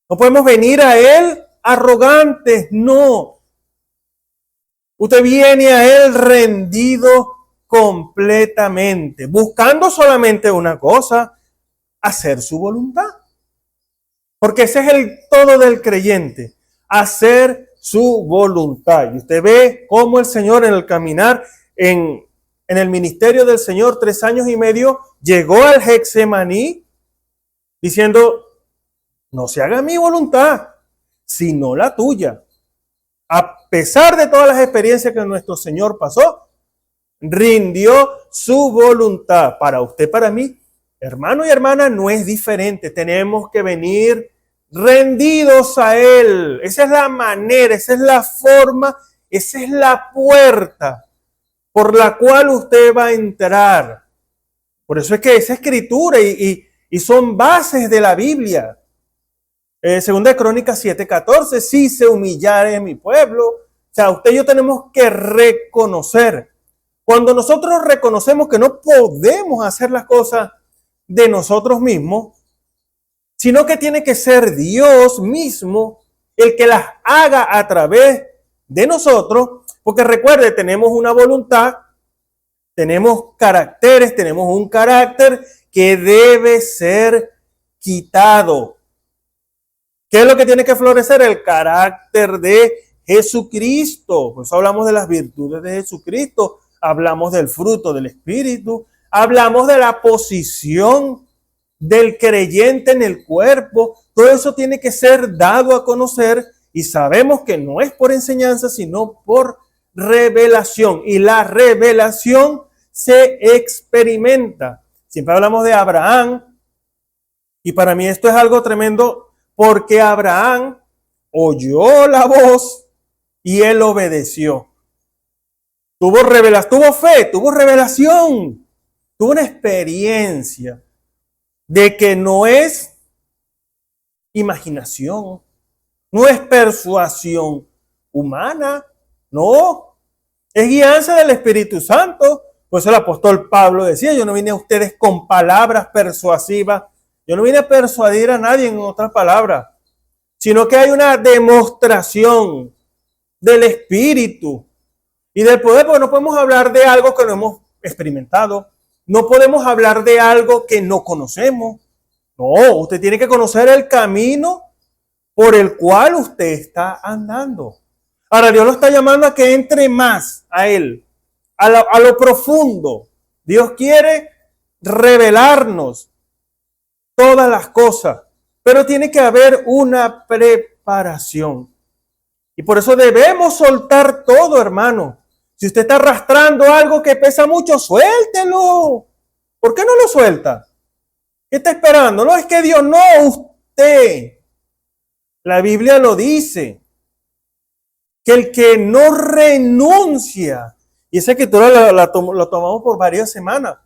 No podemos venir a Él arrogantes, no. Usted viene a Él rendido completamente, buscando solamente una cosa, hacer su voluntad. Porque ese es el todo del creyente, hacer su voluntad. Y usted ve cómo el Señor en el caminar, en el ministerio del Señor, 3 años y medio, llegó al Getsemaní diciendo, no se haga mi voluntad, sino la tuya. A pesar de todas las experiencias que nuestro Señor pasó, rindió su voluntad. Para usted, para mí, hermano y hermana, no es diferente. Tenemos que venir rendidos a Él. Esa es la manera, esa es la forma, esa es la puerta por la cual usted va a entrar. Por eso es que esa escritura y son bases de la Biblia. Segunda de Crónicas 7:14, si se humillare mi pueblo. O sea, usted y yo tenemos que reconocer. Cuando nosotros reconocemos que no podemos hacer las cosas de nosotros mismos, sino que tiene que ser Dios mismo el que las haga a través de nosotros, porque recuerde, tenemos una voluntad, tenemos caracteres, tenemos un carácter que debe ser quitado. ¿Qué es lo que tiene que florecer? El carácter de Jesucristo. Pues hablamos de las virtudes de Jesucristo, hablamos del fruto del Espíritu, hablamos de la posición del creyente en el cuerpo. Todo eso tiene que ser dado a conocer y sabemos que no es por enseñanza, sino por revelación. Y la revelación se experimenta. Siempre hablamos de Abraham y para mí esto es algo tremendo porque Abraham oyó la voz y él obedeció. Tuvo fe, tuvo revelación, tuvo una experiencia de que no es imaginación, no es persuasión humana, no, es guianza del Espíritu Santo. Por eso el apóstol Pablo decía, yo no vine a ustedes con palabras persuasivas, yo no vine a persuadir a nadie en otras palabras, sino que hay una demostración del Espíritu y del poder, porque no podemos hablar de algo que no hemos experimentado, no podemos hablar de algo que no conocemos. No, usted tiene que conocer el camino por el cual usted está andando. Ahora Dios lo está llamando a que entre más a Él, a lo profundo. Dios quiere revelarnos todas las cosas, pero tiene que haber una preparación. Y por eso debemos soltar todo, hermano. Si usted está arrastrando algo que pesa mucho, suéltelo. ¿Por qué no lo suelta? ¿Qué está esperando? No es que Dios, no, usted. La Biblia lo dice. Que el que no renuncia, y esa escritura lo tomamos por varias semanas.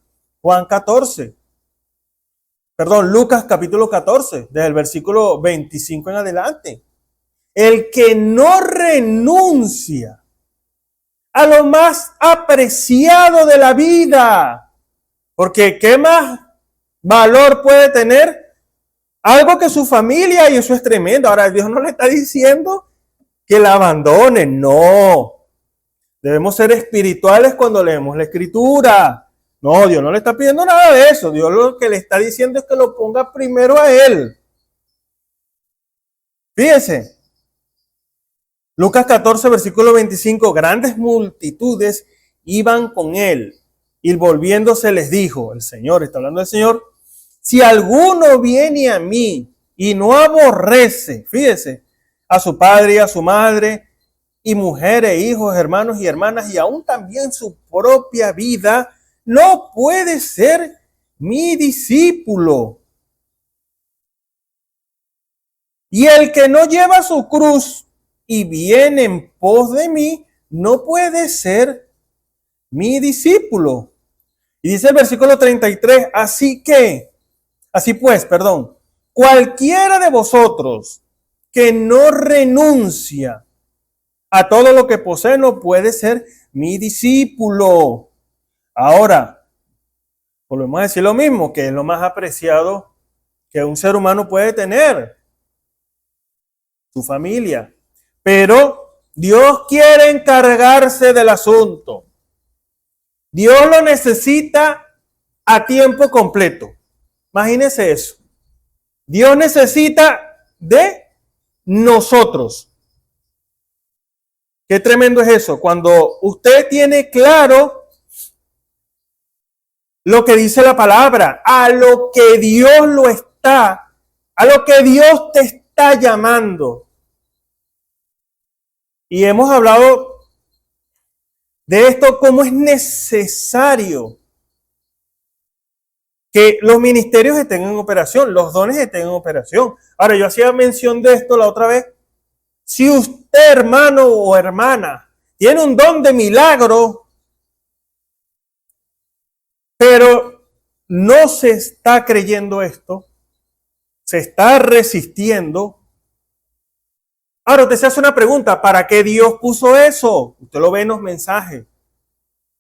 Lucas capítulo 14, desde el versículo 25 en adelante. El que no renuncia a lo más apreciado de la vida, porque ¿qué más valor puede tener? Algo que su familia, y eso es tremendo. Ahora Dios no le está diciendo que la abandone, no. Debemos ser espirituales cuando leemos la Escritura. No, Dios no le está pidiendo nada de eso. Dios lo que le está diciendo es que lo ponga primero a Él. Fíjense. Lucas 14, versículo 25. Grandes multitudes iban con Él. Y volviéndose les dijo, el Señor, está hablando del Señor, si alguno viene a mí y no aborrece, fíjese, a su padre y a su madre, y mujeres, hijos, hermanos y hermanas, y aún también su propia vida, no puede ser mi discípulo. Y el que no lleva su cruz y viene en pos de mí, no puede ser mi discípulo. Y dice el versículo 33, así pues, cualquiera de vosotros que no renuncia a todo lo que posee no puede ser mi discípulo. Ahora, volvemos a decir lo mismo, que es lo más apreciado que un ser humano puede tener, su familia. Pero Dios quiere encargarse del asunto. Dios lo necesita a tiempo completo. Imagínese eso. Dios necesita de nosotros. Qué tremendo es eso. Cuando usted tiene claro lo que dice la palabra, a lo que Dios a lo que Dios te está llamando. Y hemos hablado de esto, cómo es necesario que los ministerios estén en operación, los dones estén en operación. Ahora, yo hacía mención de esto la otra vez. Si usted, hermano o hermana, tiene un don de milagro, pero no se está creyendo esto, se está resistiendo. Ahora usted se hace una pregunta, ¿para qué Dios puso eso? Usted lo ve en los mensajes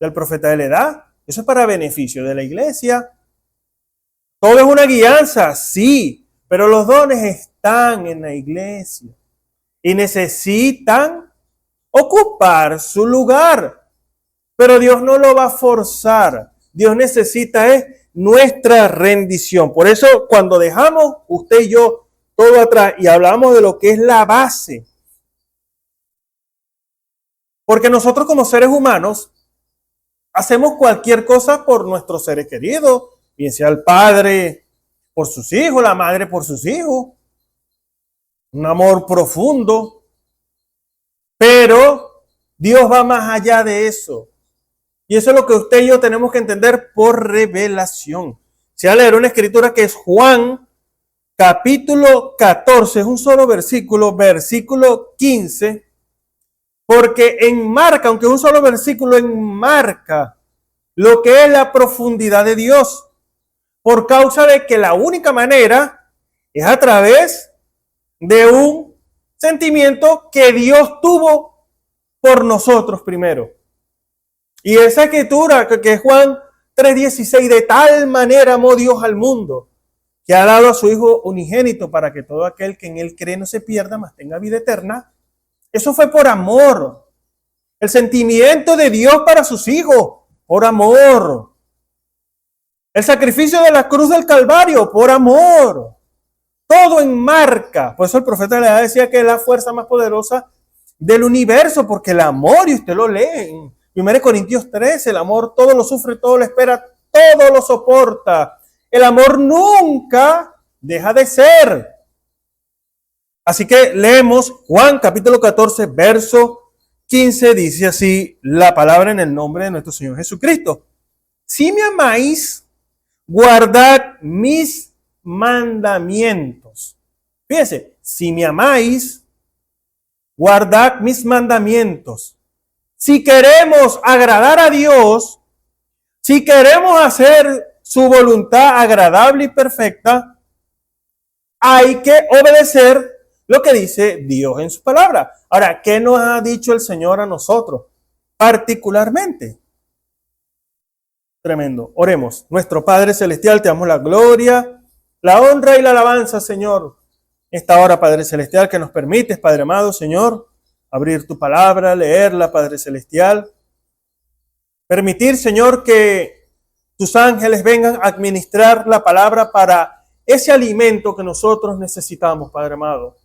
del profeta de la edad. Eso es para beneficio de la iglesia. Todo es una guianza, sí, pero los dones están en la iglesia y necesitan ocupar su lugar. Pero Dios no lo va a forzar. Dios necesita es nuestra rendición. Por eso cuando dejamos usted y yo todo atrás y hablamos de lo que es la base, porque nosotros como seres humanos hacemos cualquier cosa por nuestros seres queridos, bien sea el padre por sus hijos, la madre por sus hijos, un amor profundo, pero Dios va más allá de eso. Y eso es lo que usted y yo tenemos que entender por revelación. Se va a leer una escritura que es Juan, capítulo 14, es un solo versículo, versículo 15, porque enmarca, aunque es un solo versículo, enmarca lo que es la profundidad de Dios, por causa de que la única manera es a través de un sentimiento que Dios tuvo por nosotros primero. Y esa escritura que es Juan 3:16, de tal manera amó Dios al mundo, que ha dado a su Hijo unigénito para que todo aquel que en Él cree no se pierda, mas tenga vida eterna. Eso fue por amor. El sentimiento de Dios para sus hijos, por amor. El sacrificio de la cruz del Calvario, por amor. Todo enmarca. Por eso el profeta de la edad decía que es la fuerza más poderosa del universo, porque el amor, y usted lo lee en 1 Corintios 13, el amor todo lo sufre, todo lo espera, todo lo soporta. El amor nunca deja de ser. Así que leemos Juan capítulo 14, verso 15, dice así la palabra en el nombre de nuestro Señor Jesucristo. Si me amáis, guardad mis mandamientos. Fíjense, si me amáis, guardad mis mandamientos. Si queremos agradar a Dios, si queremos hacer su voluntad agradable y perfecta, hay que obedecer lo que dice Dios en su palabra. Ahora, ¿qué nos ha dicho el Señor a nosotros particularmente? Tremendo. Oremos. Nuestro Padre Celestial, te damos la gloria, la honra y la alabanza, Señor. Esta hora, Padre Celestial, que nos permites, Padre amado, Señor, abrir tu palabra, leerla, Padre Celestial. Permitir, Señor, que tus ángeles vengan a administrar la palabra para ese alimento que nosotros necesitamos, Padre amado.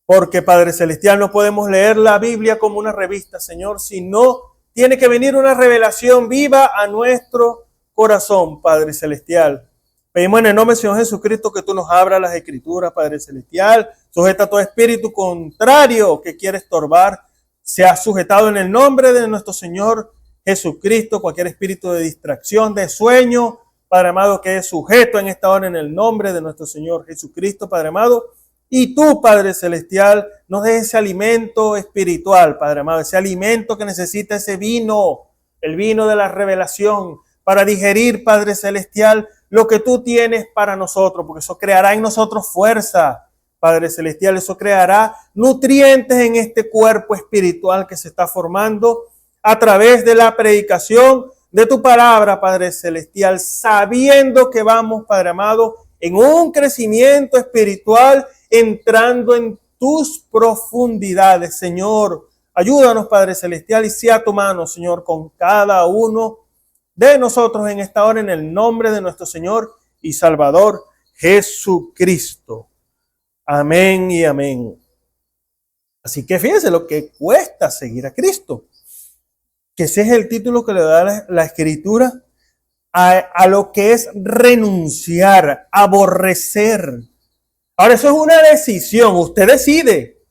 Porque, Padre Celestial, no podemos leer la Biblia como una revista, Señor, sino tiene que venir una revelación viva a nuestro corazón, Padre Celestial. Pedimos en el nombre del Señor Jesucristo que tú nos abras las Escrituras, Padre Celestial. Sujeta todo espíritu contrario que quiere estorbar, sea sujetado en el nombre de nuestro Señor Jesucristo. Cualquier espíritu de distracción, de sueño, Padre amado, que es sujeto en esta hora en el nombre de nuestro Señor Jesucristo, Padre amado. Y tú, Padre Celestial, nos des ese alimento espiritual, Padre amado, ese alimento que necesita ese vino, el vino de la revelación, para digerir, Padre Celestial, lo que tú tienes para nosotros, porque eso creará en nosotros fuerza, Padre Celestial, eso creará nutrientes en este cuerpo espiritual que se está formando a través de la predicación de tu palabra, Padre Celestial, sabiendo que vamos, Padre amado, en un crecimiento espiritual, entrando en tus profundidades, Señor. Ayúdanos, Padre Celestial, y sea tu mano, Señor, con cada uno de nosotros en esta hora, en el nombre de nuestro Señor y Salvador Jesucristo. Amén y amén. Así que fíjense lo que cuesta seguir a Cristo. Que ese es el título que le da la Escritura a lo que es renunciar, aborrecer. Ahora, eso es una decisión. Usted decide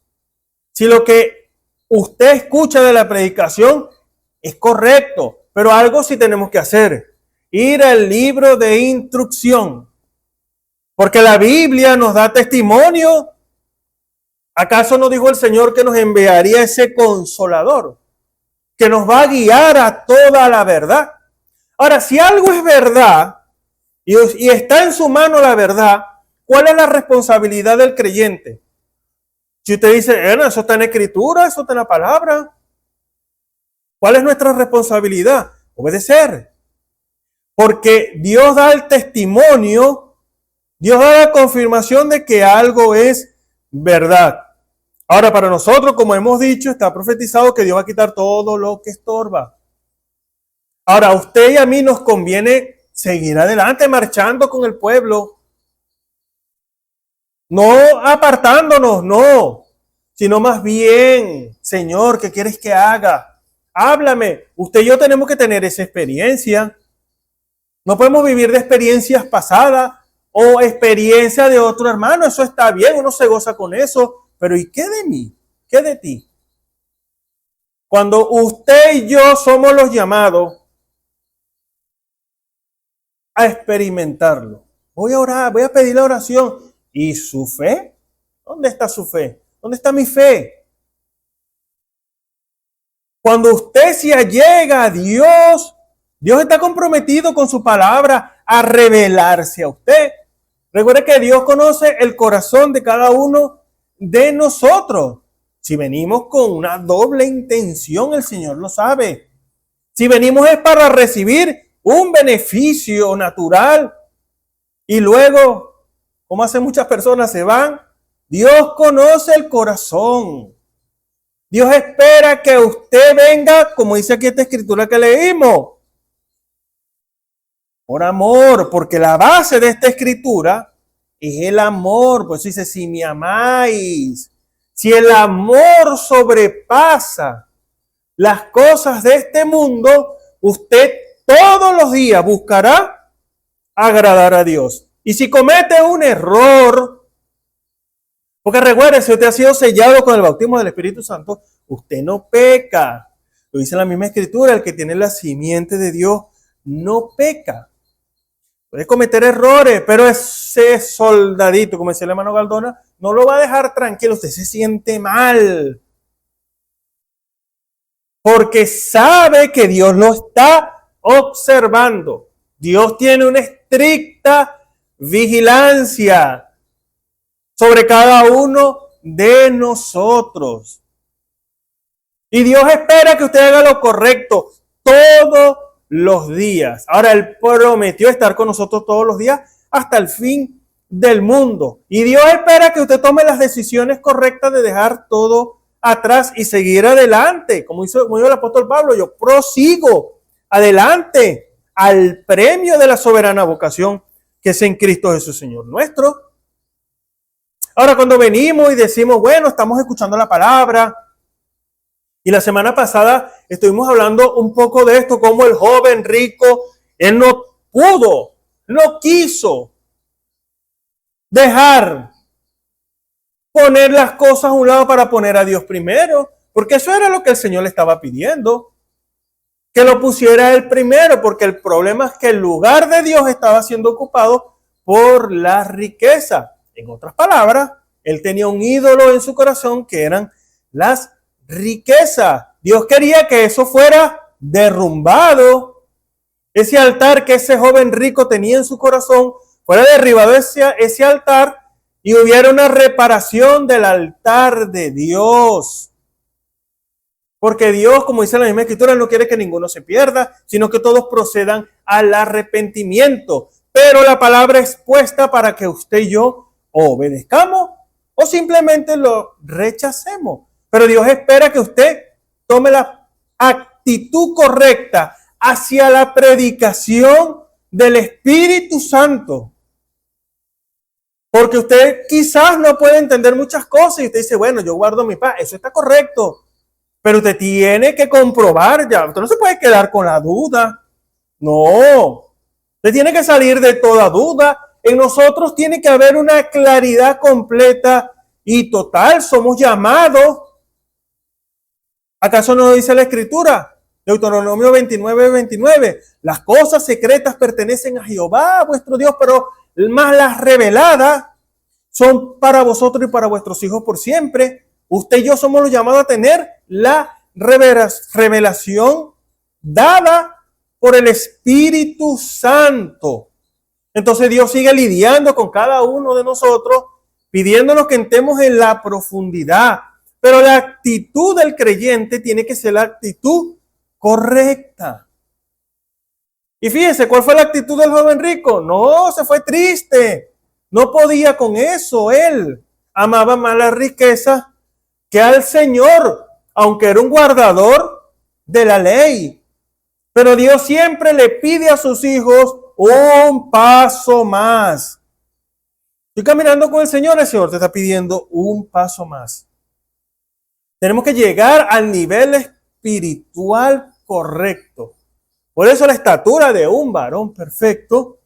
si lo que usted escucha de la predicación es correcto. Pero algo sí tenemos que hacer. Ir al libro de instrucción. Porque la Biblia nos da testimonio. ¿Acaso no dijo el Señor que nos enviaría ese consolador? Que nos va a guiar a toda la verdad. Ahora, si algo es verdad y está en su mano la verdad, ¿cuál es la responsabilidad del creyente? Si usted dice, eso está en Escritura, eso está en la palabra. ¿Cuál es nuestra responsabilidad? Obedecer. Porque Dios da el testimonio, Dios da la confirmación de que algo es verdad. Ahora, para nosotros, como hemos dicho, está profetizado que Dios va a quitar todo lo que estorba. Ahora, a usted y a mí nos conviene seguir adelante, marchando con el pueblo. No apartándonos, no. Sino más bien, Señor, ¿qué quieres que haga? Háblame. Usted y yo tenemos que tener esa experiencia. No podemos vivir de experiencias pasadas o experiencia de otro hermano. Eso está bien, uno se goza con eso. Pero ¿y qué de mí? ¿Qué de ti? Cuando usted y yo somos los llamados a experimentarlo. Voy a orar, voy a pedir la oración. ¿Y su fe? ¿Dónde está su fe? ¿Dónde está mi fe? Cuando usted se allega a Dios, Dios está comprometido con su palabra a revelarse a usted. Recuerde que Dios conoce el corazón de cada uno de nosotros. Si venimos con una doble intención, el Señor lo sabe. Si venimos es para recibir un beneficio natural y luego, como hacen muchas personas, se van. Dios conoce el corazón. Dios espera que usted venga, como dice aquí esta escritura que leímos, por amor, porque la base de esta escritura es el amor. Pues dice, si me amáis, si el amor sobrepasa las cosas de este mundo, usted todos los días buscará agradar a Dios. Y si comete un error, porque recuerde, si usted ha sido sellado con el bautismo del Espíritu Santo, usted no peca. Lo dice la misma escritura, el que tiene la simiente de Dios no peca. Puede cometer errores, pero ese soldadito, como decía el hermano Galdona, no lo va a dejar tranquilo. Usted se siente mal. Porque sabe que Dios lo está observando. Dios tiene una estricta vigilancia sobre cada uno de nosotros. Y Dios espera que usted haga lo correcto todos los días. Ahora, Él prometió estar con nosotros todos los días hasta el fin del mundo. Y Dios espera que usted tome las decisiones correctas de dejar todo atrás y seguir adelante. Como dijo el apóstol Pablo, yo prosigo adelante al premio de la soberana vocación que es en Cristo Jesús, Señor nuestro. Ahora, cuando venimos y decimos, bueno, estamos escuchando la palabra, y la semana pasada estuvimos hablando un poco de esto, como el joven rico, él no pudo, no quiso dejar poner las cosas a un lado para poner a Dios primero, porque eso era lo que el Señor le estaba pidiendo, que lo pusiera él primero, porque el problema es que el lugar de Dios estaba siendo ocupado por la riqueza. En otras palabras, él tenía un ídolo en su corazón que eran las riquezas. Dios quería que eso fuera derrumbado. Ese altar que ese joven rico tenía en su corazón fuera derribado ese altar y hubiera una reparación del altar de Dios. Porque Dios, como dice la misma Escritura, no quiere que ninguno se pierda, sino que todos procedan al arrepentimiento. Pero la palabra es puesta para que usted y yo obedezcamos o simplemente lo rechacemos. Pero Dios espera que usted tome la actitud correcta hacia la predicación del Espíritu Santo. Porque usted quizás no puede entender muchas cosas y usted dice, bueno, yo guardo mi paz, eso está correcto. Pero usted tiene que comprobar ya. Usted no se puede quedar con la duda. No. Usted tiene que salir de toda duda. En nosotros tiene que haber una claridad completa y total. Somos llamados. ¿Acaso no dice la Escritura? Deuteronomio 29:29. Las cosas secretas pertenecen a Jehová, vuestro Dios, pero más las reveladas son para vosotros y para vuestros hijos por siempre. Usted y yo somos los llamados a tener la revelación dada por el Espíritu Santo. Entonces Dios sigue lidiando con cada uno de nosotros, pidiéndonos que entremos en la profundidad. Pero la actitud del creyente tiene que ser la actitud correcta. Y fíjense, ¿cuál fue la actitud del joven rico? No, se fue triste. No podía con eso. Él amaba más la riqueza que al Señor, aunque era un guardador de la ley. Pero Dios siempre le pide a sus hijos un paso más. Estoy caminando con el Señor te está pidiendo un paso más. Tenemos que llegar al nivel espiritual correcto. Por eso la estatura de un varón perfecto,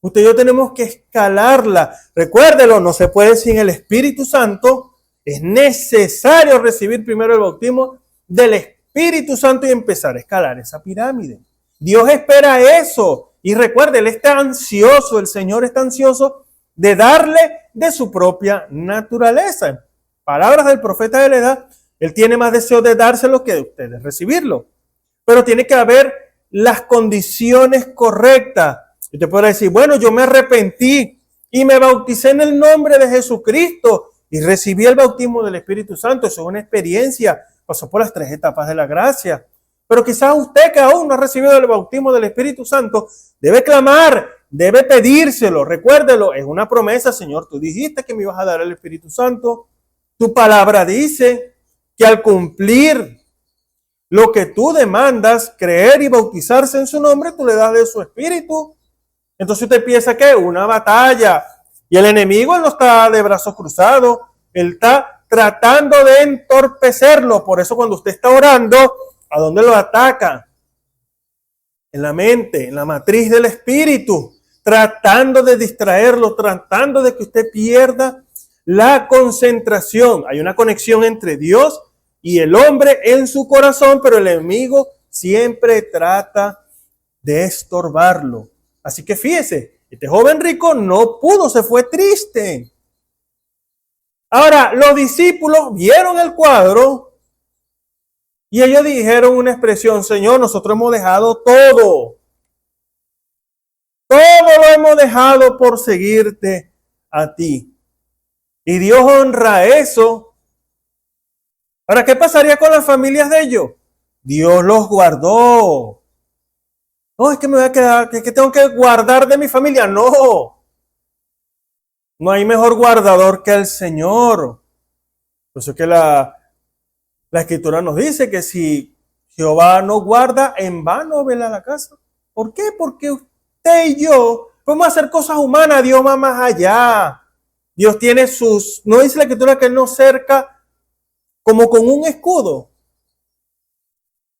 usted y yo tenemos que escalarla. Recuérdelo, no se puede sin el Espíritu Santo. Es necesario recibir primero el bautismo del Espíritu Santo y empezar a escalar esa pirámide. Dios espera eso. Y recuerde, Él está ansioso, el Señor está ansioso de darle de su propia naturaleza. En palabras del profeta de la edad, Él tiene más deseo de dárselo que de ustedes recibirlo. Pero tiene que haber las condiciones correctas. Y te podrá decir, bueno, yo me arrepentí y me bauticé en el nombre de Jesucristo y recibí el bautismo del Espíritu Santo. Eso es una experiencia. Pasó por las 3 etapas de la gracia. Pero quizás usted que aún no ha recibido el bautismo del Espíritu Santo, debe clamar, debe pedírselo. Recuérdelo, es una promesa, Señor. Tú dijiste que me ibas a dar el Espíritu Santo. Tu palabra dice que al cumplir lo que tú demandas, creer y bautizarse en su nombre, tú le das de su Espíritu. Entonces usted piensa que es una batalla. Y el enemigo no está de brazos cruzados. Él está tratando de entorpecerlo. Por eso cuando usted está orando, ¿a dónde lo ataca? En la mente, en la matriz del espíritu. Tratando de distraerlo, tratando de que usted pierda la concentración. Hay una conexión entre Dios y el hombre en su corazón, pero el enemigo siempre trata de estorbarlo. Así que fíjese, este joven rico no pudo, se fue triste. Ahora, los discípulos vieron el cuadro y ellos dijeron una expresión, Señor, nosotros hemos dejado todo. Todo lo hemos dejado por seguirte a ti. Y Dios honra eso. Ahora, ¿qué pasaría con las familias de ellos? Dios los guardó. No, es que me voy a quedar, que tengo que guardar de mi familia. No. No hay mejor guardador que el Señor. Por eso es que la Escritura nos dice que si Jehová no guarda, en vano vela la casa. ¿Por qué? Porque usted y yo podemos hacer cosas humanas, Dios va más allá. Dios tiene sus, no dice la Escritura que Él nos cerca como con un escudo.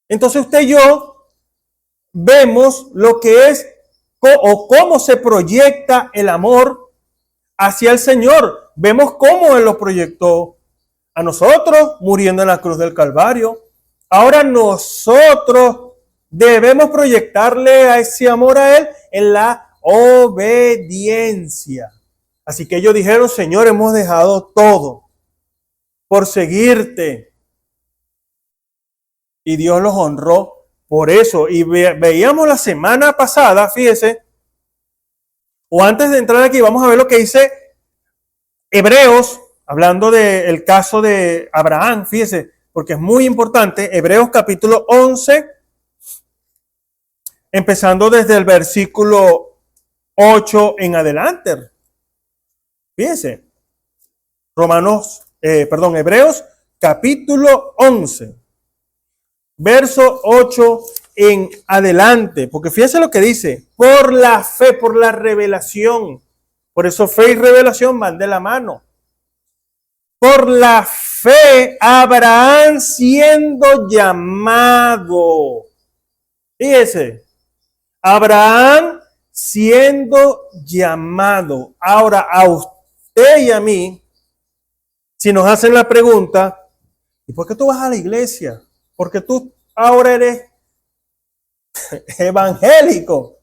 Entonces usted y yo vemos lo que es o cómo se proyecta el amor hacia el Señor. Vemos cómo Él lo proyectó a nosotros muriendo en la cruz del Calvario. Ahora nosotros debemos proyectarle a ese amor a Él en la obediencia. Así que ellos dijeron, Señor, hemos dejado todo por seguirte. Y Dios los honró por eso. Y veíamos la semana pasada, fíjese, o antes de entrar aquí, vamos a ver lo que dice Hebreos, hablando del caso de Abraham, fíjese, porque es muy importante. Hebreos capítulo 11, empezando desde el versículo 8 en adelante. Fíjese, Hebreos capítulo 11, verso 8 en adelante, porque fíjese lo que dice, por la fe, por la revelación, por eso fe y revelación van de la mano. Por la fe, Abraham siendo llamado, fíjese, Abraham siendo llamado. Ahora, a usted y a mí, si nos hacen la pregunta, ¿y por qué tú vas a la iglesia? Porque tú ahora eres evangélico.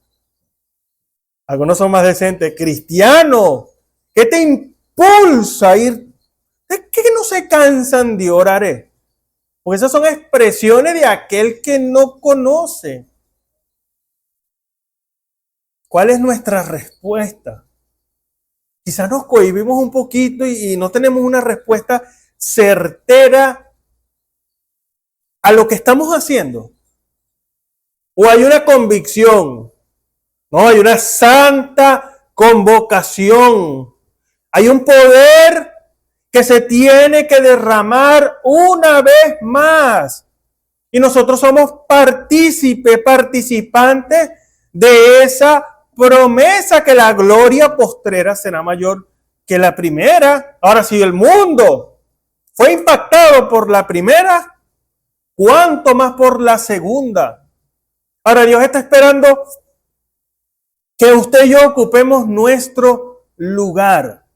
Algunos son más decentes, cristiano. ¿Qué te impulsa a ir? ¿Es que no se cansan de orar? Porque esas son expresiones de aquel que no conoce. ¿Cuál es nuestra respuesta? Quizás nos cohibimos un poquito y no tenemos una respuesta certera a lo que estamos haciendo. O hay una convicción, no, hay una santa convocación. Hay un poder que se tiene que derramar una vez más. Y nosotros somos participantes de esa promesa que la gloria postrera será mayor que la primera. Ahora, si el mundo fue impactado por la primera, ¿cuánto más por la segunda? Ahora, Dios está esperando que usted y yo ocupemos nuestro lugar.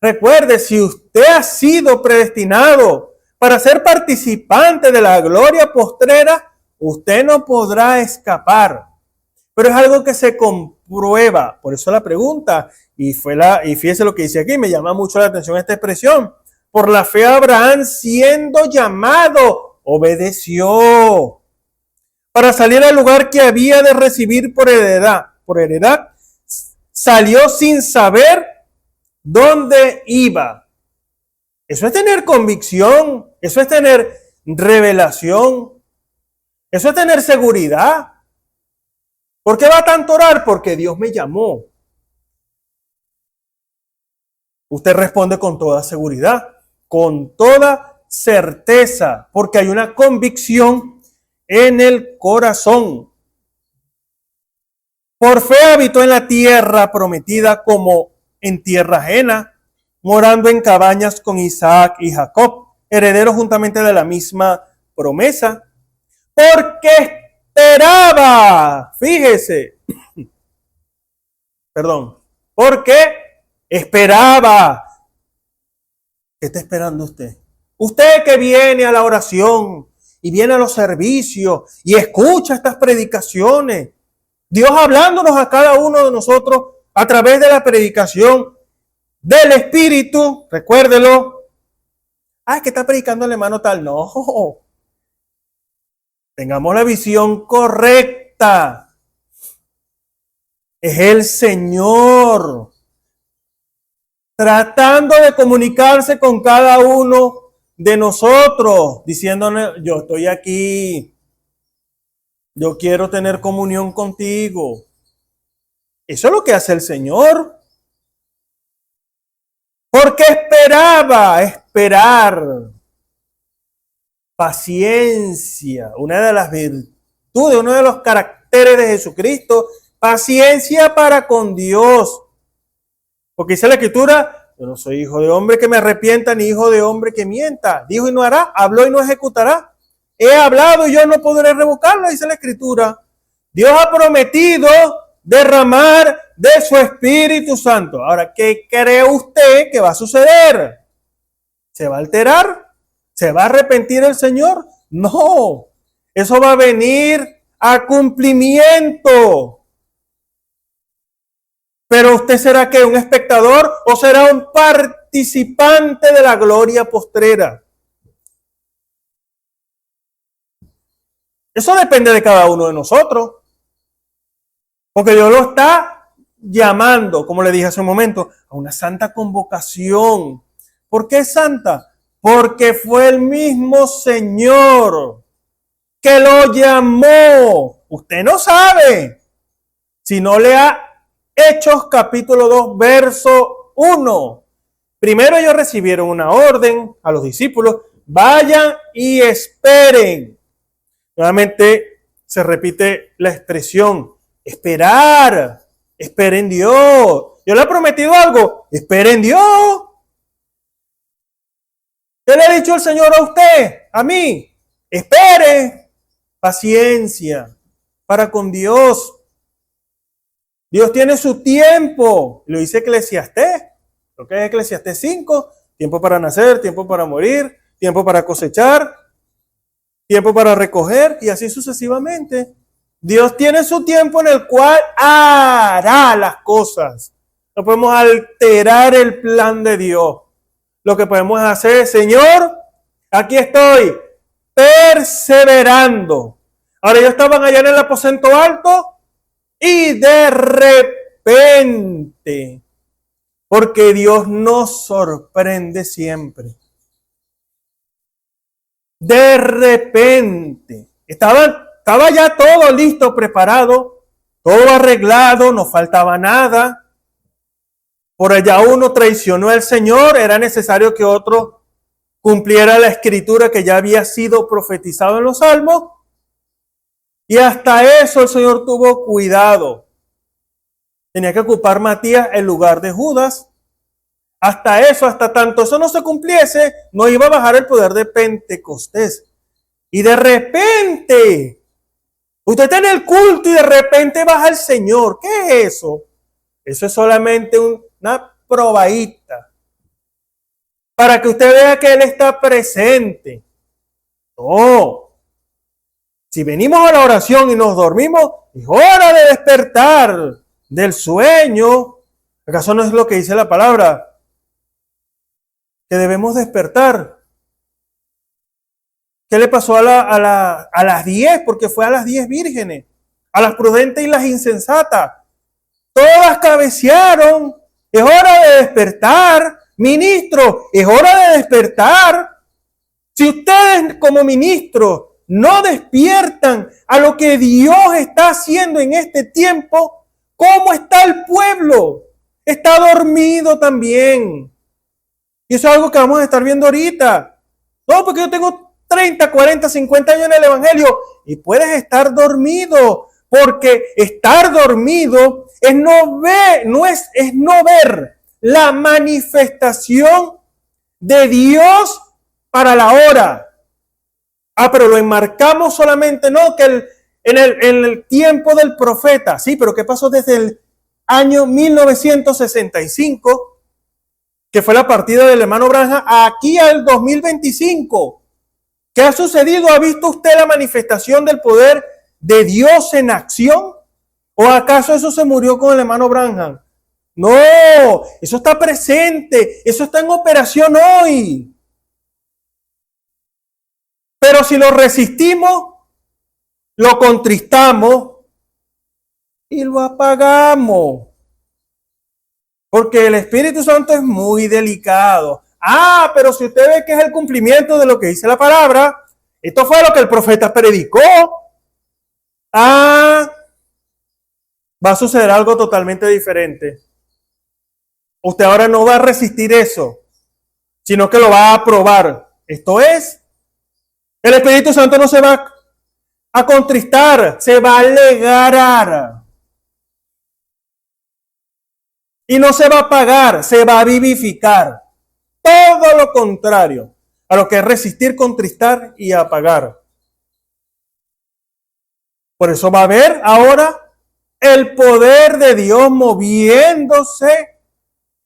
Recuerde, si usted ha sido predestinado para ser participante de la gloria postrera, usted no podrá escapar. Pero es algo que se comprueba. Por eso la pregunta, y fíjese lo que dice aquí, me llama mucho la atención esta expresión. Por la fe Abraham, siendo llamado, obedeció para salir al lugar que había de recibir por heredad. Por heredad, salió sin saber dónde iba. Eso es tener convicción, eso es tener revelación, eso es tener seguridad. ¿Por qué va tanto a orar? Porque Dios me llamó. Usted responde con toda seguridad, con toda certeza, porque hay una convicción en el corazón. Por fe habitó en la tierra prometida como en tierra ajena, morando en cabañas con Isaac y Jacob, herederos juntamente de la misma promesa, porque esperaba, fíjese, porque esperaba. ¿Qué está esperando usted? Usted que viene a la oración y viene a los servicios y escucha estas predicaciones, Dios hablándonos a cada uno de nosotros a través de la predicación del Espíritu, recuérdelo. Es que está predicando el hermano tal. No. Tengamos la visión correcta. Es el Señor tratando de comunicarse con cada uno de nosotros, diciéndonos, yo estoy aquí, yo quiero tener comunión contigo. Eso es lo que hace el Señor. Porque esperar. Paciencia, una de las virtudes, uno de los caracteres menesteres de Jesucristo, paciencia para con Dios. Porque dice la Escritura, yo no soy hijo de hombre que me arrepienta, ni hijo de hombre que mienta. Dijo y no hará, habló y no ejecutará. He hablado y yo no podré revocarlo, dice la Escritura. Dios ha prometido derramar de su Espíritu Santo. Ahora, ¿qué cree usted que va a suceder? ¿Se va a alterar? ¿Se va a arrepentir el Señor? No, eso va a venir a cumplimiento. Pero usted será ¿qué? ¿Un espectador o será un participante de la gloria postrera? Eso depende de cada uno de nosotros. Porque Dios lo está llamando, como le dije hace un momento, a una santa convocación. ¿Por qué santa? Porque fue el mismo Señor que lo llamó. Usted no sabe. Si no lea Hechos capítulo 2, verso 1. Primero ellos recibieron una orden a los discípulos. Vayan y esperen. Nuevamente se repite la expresión. Esperar. Esperen Dios. Yo le he prometido algo. Esperen Dios. ¿Qué le ha dicho el Señor a usted? A mí. Espere. Paciencia para con Dios. Dios tiene su tiempo. Lo dice Eclesiastés. Lo que es Eclesiastés 5. Tiempo para nacer, tiempo para morir, tiempo para cosechar, tiempo para recoger y así sucesivamente. Dios tiene su tiempo en el cual hará las cosas. No podemos alterar el plan de Dios. Lo que podemos hacer es, Señor, aquí estoy, perseverando. Ahora ellos estaban allá en el aposento alto y de repente, porque Dios nos sorprende siempre. De repente, estaba ya todo listo, preparado, todo arreglado, no faltaba nada. Por allá uno traicionó al Señor, era necesario que otro cumpliera la escritura que ya había sido profetizado en los Salmos. Y hasta eso el Señor tuvo cuidado. Tenía que ocupar Matías el lugar de Judas. Hasta eso, hasta tanto eso no se cumpliese, no iba a bajar el poder de Pentecostés. Y de repente, usted está en el culto y de repente baja el Señor. ¿Qué es eso? Eso es solamente una probadita. Para que usted vea que Él está presente. No. Si venimos a la oración y nos dormimos, es hora de despertar del sueño. ¿Acaso no es lo que dice la palabra? Que debemos despertar. ¿Qué le pasó a las 10? Porque fue a las 10 vírgenes, a las prudentes y las insensatas. Todas cabecearon. Es hora de despertar. Ministro, es hora de despertar. Si ustedes como ministros no despiertan a lo que Dios está haciendo en este tiempo, ¿cómo está el pueblo? Está dormido también. Y eso es algo que vamos a estar viendo ahorita. No, porque yo tengo 30, 40, 50 años en el Evangelio. Y puedes estar dormido. Porque estar dormido es no ver la manifestación de Dios para la hora. Pero lo enmarcamos solamente, no, que en el tiempo del profeta. Sí, pero ¿qué pasó desde el año 1965? Que fue la partida del hermano Branham, aquí al 2025. ¿Qué ha sucedido? ¿Ha visto usted la manifestación del poder de Dios en acción? ¿O acaso eso se murió con el hermano Branham? No, eso está presente, eso está en operación hoy. Pero si lo resistimos, lo contristamos y lo apagamos. Porque el Espíritu Santo es muy delicado. Pero si usted ve que es el cumplimiento de lo que dice la palabra, esto fue lo que el profeta predicó. Va a suceder algo totalmente diferente. Usted ahora no va a resistir eso, sino que lo va a aprobar. Esto es, el Espíritu Santo no se va a contristar, se va a alegrar. Y no se va a apagar, se va a vivificar. Todo lo contrario a lo que es resistir, contristar y apagar. Por eso va a haber ahora el poder de Dios moviéndose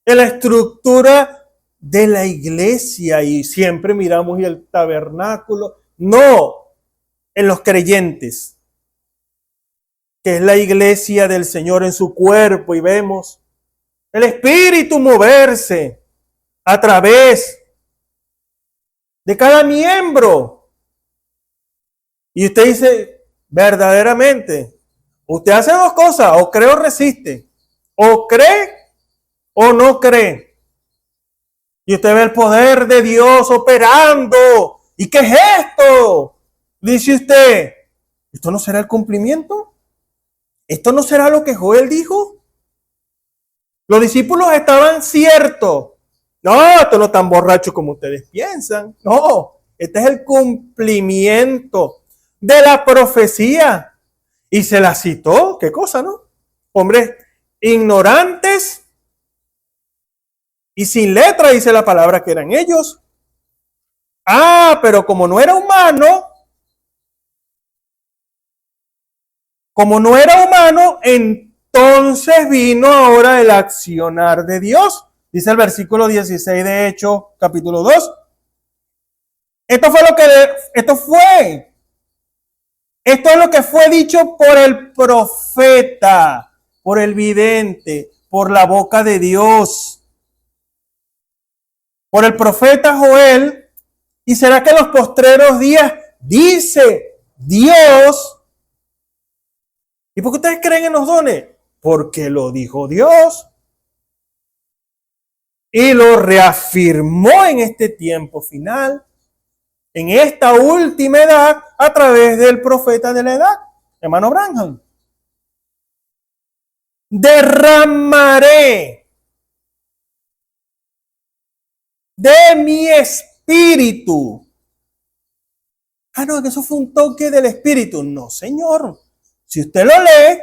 en la estructura de la iglesia. Y siempre miramos el tabernáculo. No, en los creyentes, que es la iglesia del Señor en su cuerpo, y vemos el Espíritu moverse a través de cada miembro. Y usted dice, verdaderamente, usted hace dos cosas: o cree o resiste, o cree o no cree. Y usted ve el poder de Dios operando. ¿Y qué es esto? Dice usted, ¿esto no será el cumplimiento? ¿Esto no será lo que Joel dijo? Los discípulos estaban ciertos. No, esto no es tan borracho como ustedes piensan. No, este es el cumplimiento de la profecía. Y se la citó. ¿Qué cosa, no? Hombres ignorantes y sin letra, dice la palabra, que eran ellos. Ah, pero como no era humano, entonces vino ahora el accionar de Dios. Dice el versículo 16 de Hechos, capítulo 2. Esto es lo que fue dicho por el profeta, por el vidente, por la boca de Dios, por el profeta Joel. ¿Y será que en los postreros días dice Dios? ¿Y por qué ustedes creen en los dones? Porque lo dijo Dios. Y lo reafirmó en este tiempo final, en esta última edad, a través del profeta de la edad, hermano Branham. Derramaré de mi espíritu. Ah, no, que eso fue un toque del espíritu. No, señor. Si usted lo lee,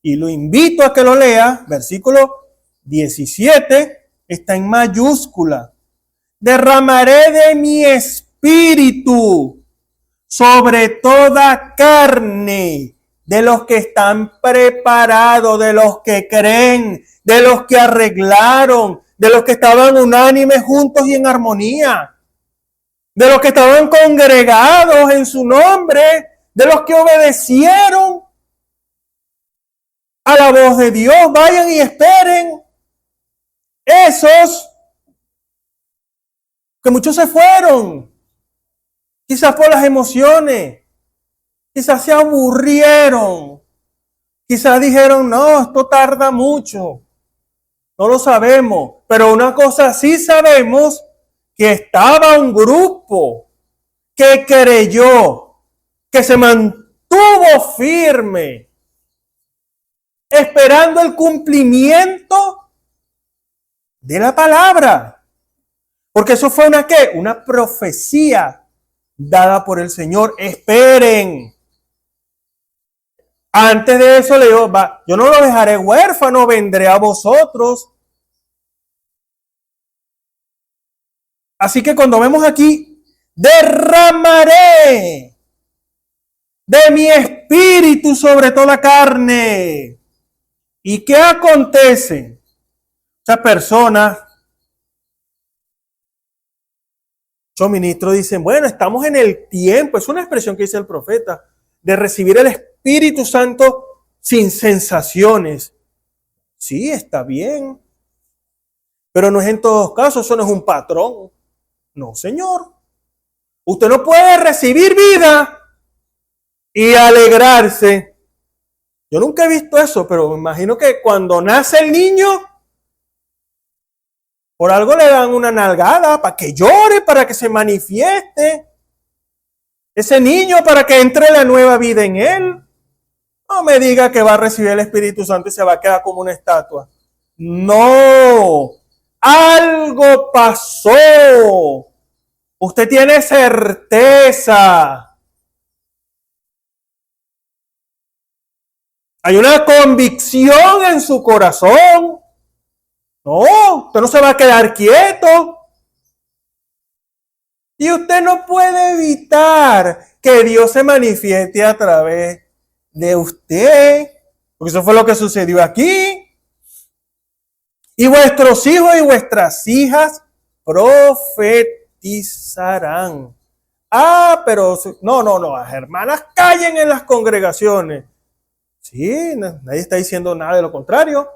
y lo invito a que lo lea, versículo 17, está en mayúscula. Derramaré de mi espíritu sobre toda carne, de los que están preparados, de los que creen, de los que arreglaron, de los que estaban unánimes juntos y en armonía, de los que estaban congregados en su nombre, de los que obedecieron a la voz de Dios. Vayan y esperen. Esos que muchos se fueron, quizás por las emociones, quizás se aburrieron, quizás dijeron, no, esto tarda mucho, no lo sabemos, pero una cosa sí sabemos, que estaba un grupo que creyó, que se mantuvo firme, esperando el cumplimiento de la palabra. Porque eso fue una ¿qué? Una profecía dada por el Señor. Esperen. Antes de eso le digo, yo no lo dejaré huérfano, vendré a vosotros. Así que cuando vemos aquí, derramaré de mi espíritu sobre toda carne. ¿Y qué acontece? Esas personas, muchos ministros dicen, bueno, estamos en el tiempo, es una expresión que dice el profeta, de recibir el Espíritu Santo sin sensaciones. Sí, está bien, pero no es en todos casos, eso no es un patrón. No, señor. Usted no puede recibir vida y alegrarse. Yo nunca he visto eso, pero me imagino que cuando nace el niño, por algo le dan una nalgada para que llore, para que se manifieste. Ese niño, para que entre la nueva vida en él. No me diga que va a recibir el Espíritu Santo y se va a quedar como una estatua. No. Algo pasó. Usted tiene certeza. Hay una convicción en su corazón. No, usted no se va a quedar quieto. Y usted no puede evitar que Dios se manifieste a través de usted. Porque eso fue lo que sucedió aquí. Y vuestros hijos y vuestras hijas profetizarán. Ah, pero no, las hermanas callen en las congregaciones. Sí, nadie está diciendo nada de lo contrario.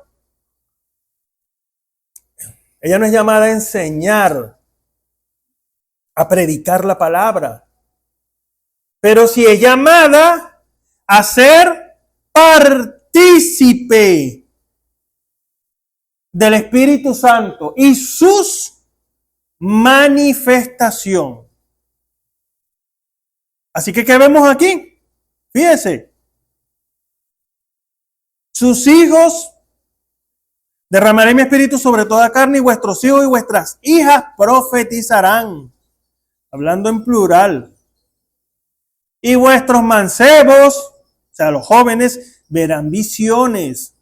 Ella no es llamada a enseñar, a predicar la palabra, pero sí es llamada a ser partícipe del Espíritu Santo y sus manifestación. Así que, ¿qué vemos aquí? Fíjese. Sus hijos, derramaré mi espíritu sobre toda carne, y vuestros hijos y vuestras hijas profetizarán. Hablando en plural. Y vuestros mancebos, o sea, los jóvenes, verán visiones.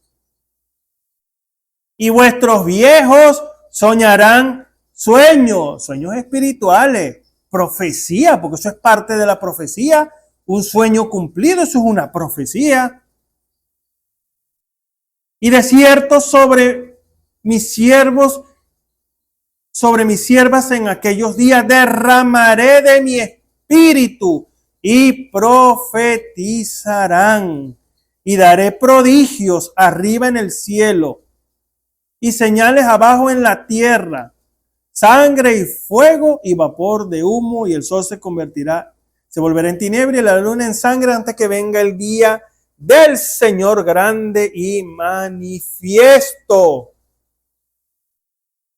Y vuestros viejos soñarán sueños espirituales, profecía, porque eso es parte de la profecía. Un sueño cumplido, eso es una profecía. Y de cierto sobre mis siervos, sobre mis siervas en aquellos días derramaré de mi espíritu y profetizarán. Y daré prodigios arriba en el cielo y señales abajo en la tierra, sangre y fuego y vapor de humo, y el sol se volverá en tiniebla y la luna en sangre antes que venga el día del Señor grande y manifiesto.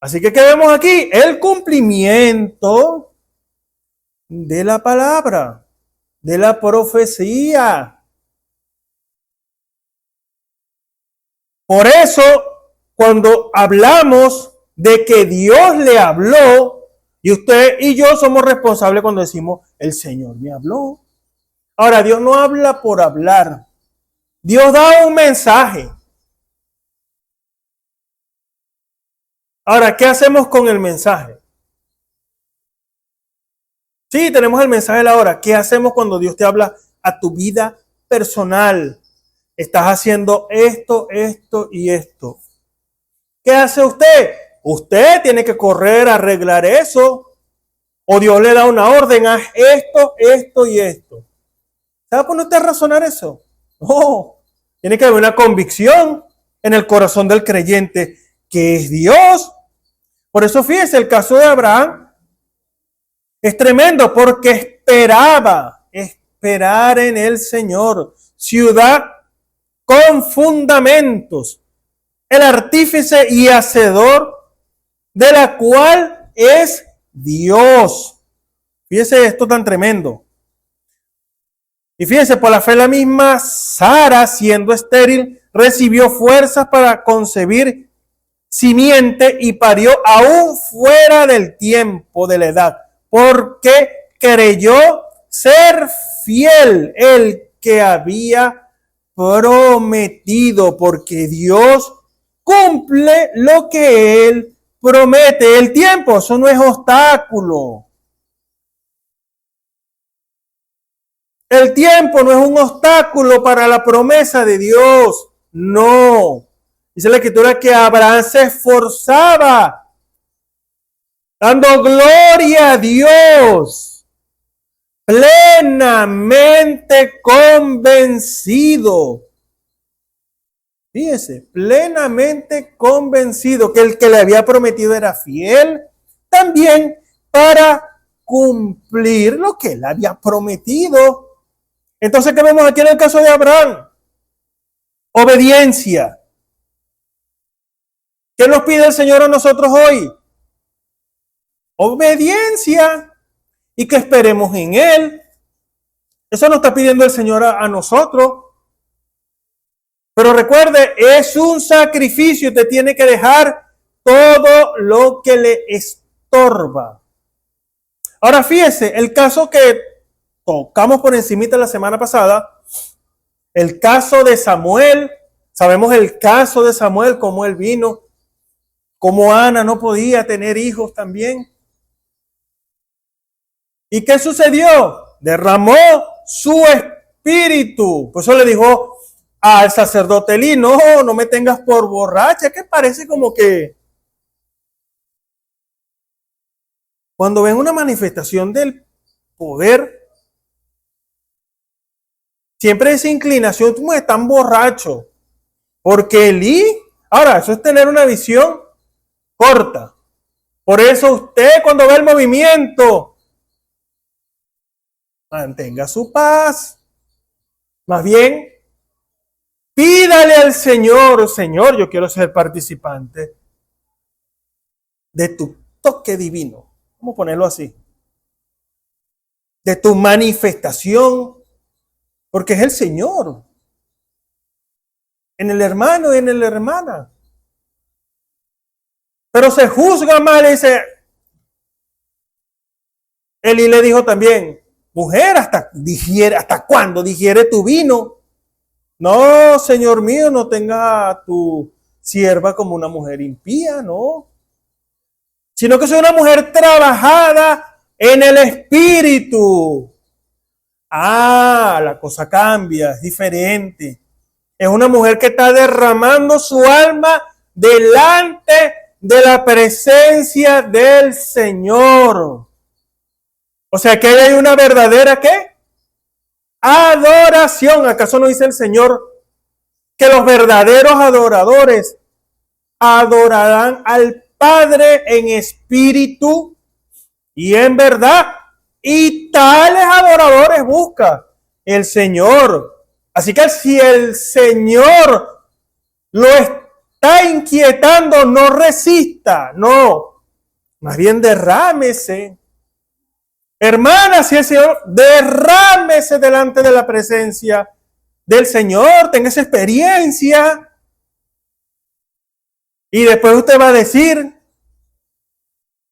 Así que, ¿qué vemos aquí? El cumplimiento de la palabra, de la profecía. Por eso, cuando hablamos de que Dios le habló, y usted y yo somos responsables cuando decimos, el Señor me habló. Ahora, Dios no habla por hablar. Dios da un mensaje. Ahora, ¿qué hacemos con el mensaje? Sí, tenemos el mensaje de la hora. ¿Qué hacemos cuando Dios te habla a tu vida personal? Estás haciendo esto, esto y esto. ¿Qué hace usted? Usted tiene que correr a arreglar eso. O Dios le da una orden, haz esto, esto y esto. ¿Se va a poner usted a razonar eso? No. Tiene que haber una convicción en el corazón del creyente que es Dios. Por eso, fíjese, el caso de Abraham es tremendo porque esperar en el Señor. Ciudad con fundamentos, el artífice y hacedor de la cual es Dios. Fíjese esto tan tremendo. Y fíjense, por la fe la misma Sara, siendo estéril, recibió fuerzas para concebir simiente y parió aún fuera del tiempo de la edad, porque creyó ser fiel el que había prometido, porque Dios cumple lo que Él promete. El tiempo, eso no es obstáculo. El tiempo no es un obstáculo para la promesa de Dios. No. Dice la Escritura que Abraham se esforzaba, dando gloria a Dios, plenamente convencido. Fíjese, plenamente convencido que el que le había prometido era fiel también para cumplir lo que él había prometido. Entonces, ¿qué vemos aquí en el caso de Abraham? Obediencia. ¿Qué nos pide el Señor a nosotros hoy? Obediencia. Y que esperemos en Él. Eso nos está pidiendo el Señor a nosotros. Pero recuerde, es un sacrificio. Usted tiene que dejar todo lo que le estorba. Ahora fíjese, el caso que tocamos por encimita la semana pasada El caso de Samuel, sabemos el caso de Samuel, cómo él vino, cómo Ana no podía tener hijos también. ¿Y qué sucedió? Derramó su espíritu. Por eso le dijo al sacerdote Elí, no me tengas por borracha, que parece como que cuando ven una manifestación del poder, siempre esa inclinación, tú estás borracho. Porque Elí, ahora, eso es tener una visión corta. Por eso usted cuando ve el movimiento, mantenga su paz. Más bien, pídale al Señor, Señor, yo quiero ser participante de tu toque divino. Vamos a ponerlo así. De tu manifestación, porque es el Señor. En el hermano y en la hermana. Pero se juzga mal, dice. Eli le dijo también, mujer, ¿hasta cuándo digiere tu vino? No, Señor mío, no tenga a tu sierva como una mujer impía, no. Sino que soy una mujer trabajada en el espíritu. Ah, la cosa cambia, es diferente. Es una mujer que está derramando su alma delante de la presencia del Señor. O sea que hay una verdadera, ¿qué? Adoración. ¿Acaso no dice el Señor que los verdaderos adoradores adorarán al Padre en espíritu y en verdad? Y tales adoradores busca el Señor. Así que si el Señor lo está inquietando, no resista, no. Más bien derrámese. Hermana, si el Señor, derrámese delante de la presencia del Señor, tenga esa experiencia. Y después usted va a decir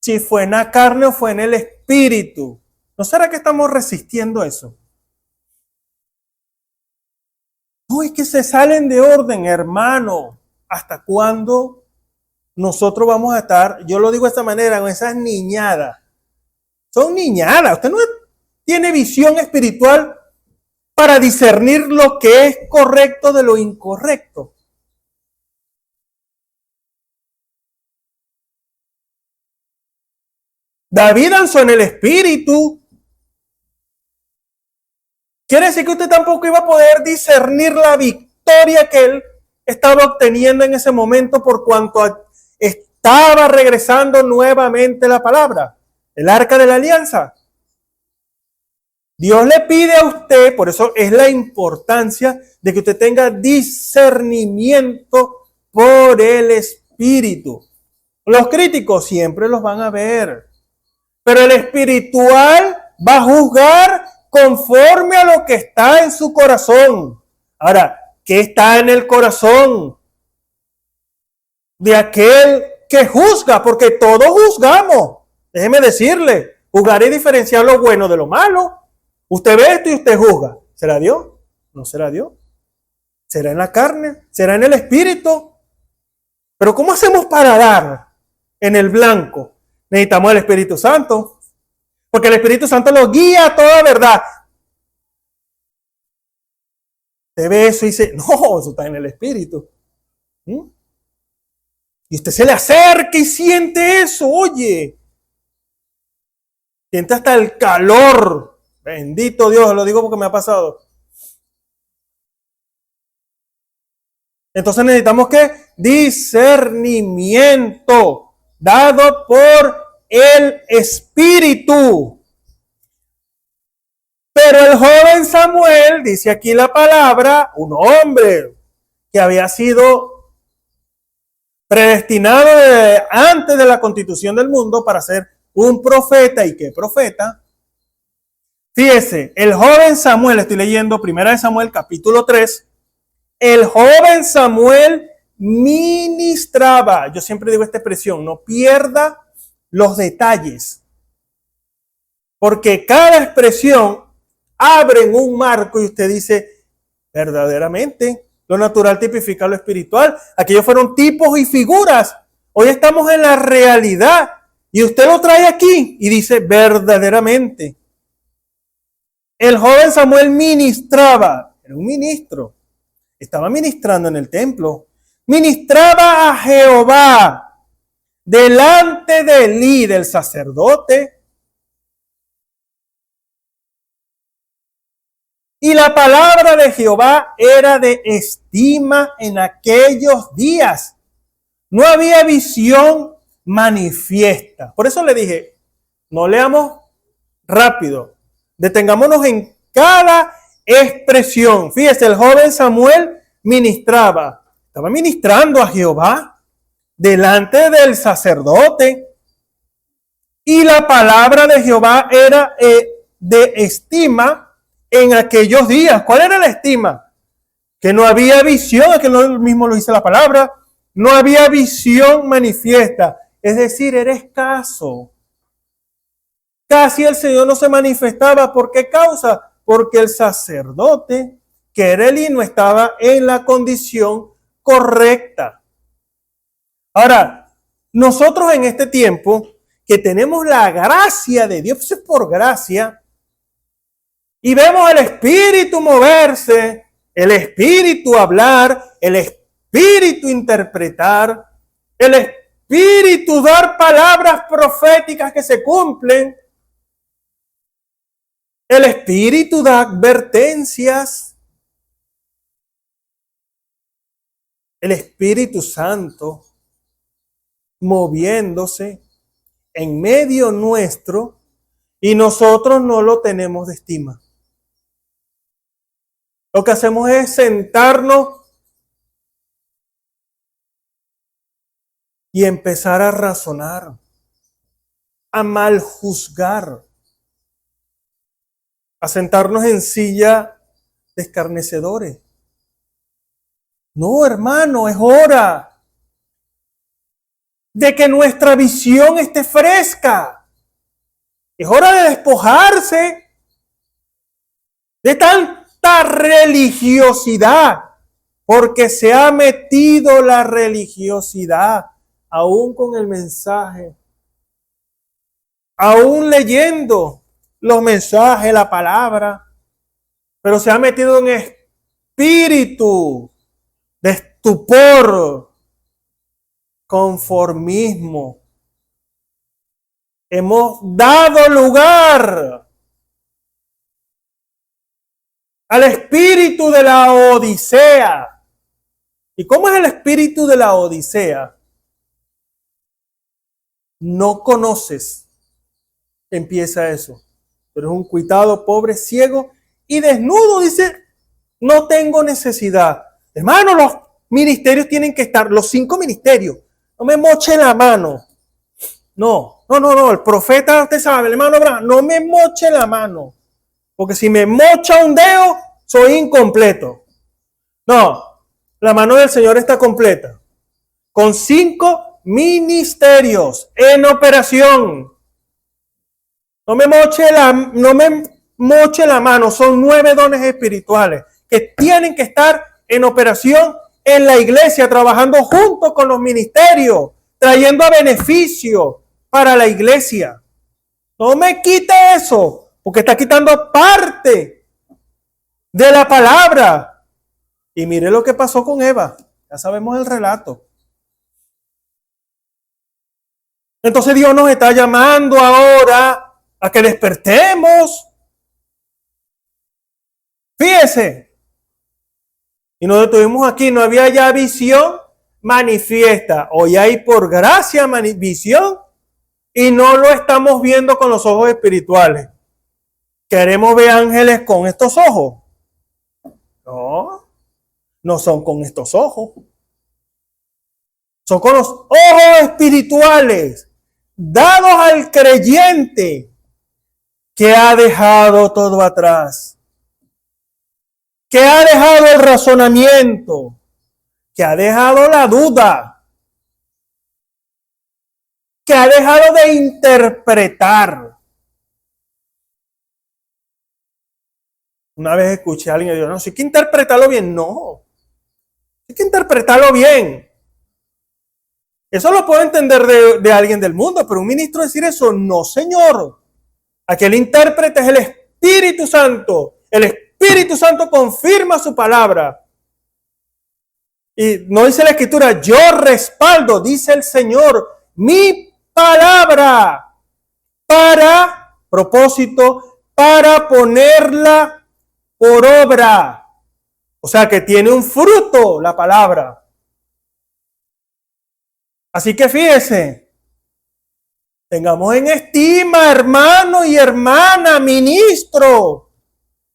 si fue en la carne o fue en el espíritu. ¿No será que estamos resistiendo eso? No, es que se salen de orden, hermano. ¿Hasta cuándo nosotros vamos a estar? Yo lo digo de esta manera, con esas niñadas. Son niñadas. Usted no tiene visión espiritual para discernir lo que es correcto de lo incorrecto. David danzó en el espíritu. Quiere decir que usted tampoco iba a poder discernir la victoria que él estaba obteniendo en ese momento por cuanto estaba regresando nuevamente la palabra, el arca de la alianza. Dios le pide a usted, por eso es la importancia de que usted tenga discernimiento por el espíritu. Los críticos siempre los van a ver, pero el espiritual va a juzgar conforme a lo que está en su corazón. Ahora, ¿qué está en el corazón de aquel que juzga? Porque todos juzgamos. Déjeme decirle, juzgar y diferenciar lo bueno de lo malo. Usted ve esto y usted juzga. ¿Será Dios? ¿No será Dios? ¿Será en la carne? ¿Será en el espíritu? Pero ¿cómo hacemos para dar en el blanco? Necesitamos el Espíritu Santo. Porque el Espíritu Santo lo guía a toda verdad. Usted ve eso y dice, no, eso está en el Espíritu. Y usted se le acerca y siente eso, oye. Siente hasta el calor. Bendito Dios, lo digo porque me ha pasado. Entonces necesitamos ¿qué? Discernimiento dado por el Espíritu. Pero el joven Samuel, dice aquí la palabra, un hombre que había sido predestinado antes de la constitución del mundo para ser un profeta. ¿Y qué profeta? Fíjese, el joven Samuel, estoy leyendo 1 Samuel capítulo 3, el joven Samuel ministraba. Yo siempre digo esta expresión, no pierda los detalles, porque cada expresión abre un marco y usted dice, Verdaderamente, lo natural tipifica lo espiritual. Aquellos fueron tipos y figuras. Hoy estamos en la realidad. Y usted lo trae aquí y dice verdaderamente. El joven Samuel ministraba, era un ministro, estaba ministrando en el templo, ministraba a Jehová delante de Elí, del sacerdote. Y la palabra de Jehová era de estima en aquellos días. No había visión manifiesta. Por eso le dije, no leamos rápido. Detengámonos en cada expresión. Fíjese, el joven Samuel estaba ministrando a Jehová delante del sacerdote. Y la palabra de Jehová era de estima en aquellos días. ¿Cuál era la estima? Que no había visión, que no mismo lo dice la palabra, no había visión manifiesta. Es decir, era escaso. Casi el Señor no se manifestaba. ¿Por qué causa? Porque el sacerdote, que era Elí, no estaba en la condición correcta. Ahora, nosotros en este tiempo, que tenemos la gracia de Dios, es por gracia, y vemos el Espíritu moverse, el Espíritu hablar, el Espíritu interpretar, el Espíritu dar palabras proféticas que se cumplen, el Espíritu da advertencias, el Espíritu Santo moviéndose en medio nuestro y nosotros no lo tenemos de estima. Lo que hacemos es sentarnos y empezar a razonar, a mal juzgar, a sentarnos en silla de escarnecedores. No, hermano, es hora de que nuestra visión esté fresca. Es hora de despojarse de tanta religiosidad, porque se ha metido la religiosidad aún con el mensaje, aún leyendo los mensajes, la palabra, pero se ha metido en espíritu de estupor, conformismo. Hemos dado lugar al espíritu de la Odisea. ¿Y cómo es el espíritu de la Odisea? No conoces. Empieza eso. Pero es un cuitado, pobre, ciego y desnudo. Dice, no tengo necesidad. Hermano, los ministerios tienen que estar, los 5 ministerios. No me moche la mano. No. El profeta, usted sabe, el hermano Abraham, no me moche la mano. Porque si me mocha un dedo, soy incompleto. No, la mano del Señor está completa. Con 5 ministerios en operación. No me moche la mano. Son 9 dones espirituales que tienen que estar en operación en la iglesia, trabajando junto con los ministerios, trayendo a beneficio para la iglesia. No me quite eso, porque está quitando parte de la palabra. Y mire lo que pasó con Eva. Ya sabemos el relato. Entonces Dios nos está llamando ahora a que despertemos. Fíjese. Y nos detuvimos aquí. No había ya visión manifiesta. Hoy hay por gracia visión y no lo estamos viendo con los ojos espirituales. ¿Queremos ver ángeles con estos ojos? No son con estos ojos. Son con los ojos espirituales dados al creyente que ha dejado todo atrás, que ha dejado el razonamiento, que ha dejado la duda, que ha dejado de interpretar. Una vez escuché a alguien y dijo, no, si hay que interpretarlo bien. No, hay que interpretarlo bien. Eso lo puedo entender de alguien del mundo, pero un ministro decir eso, no, señor. Aquel intérprete es el Espíritu Santo. El Espíritu Santo confirma su palabra. Y no dice la Escritura, yo respaldo, dice el Señor, mi palabra para propósito, para ponerla por obra. O sea que tiene un fruto la palabra. Así que fíjese, tengamos en estima, hermano y hermana, ministro,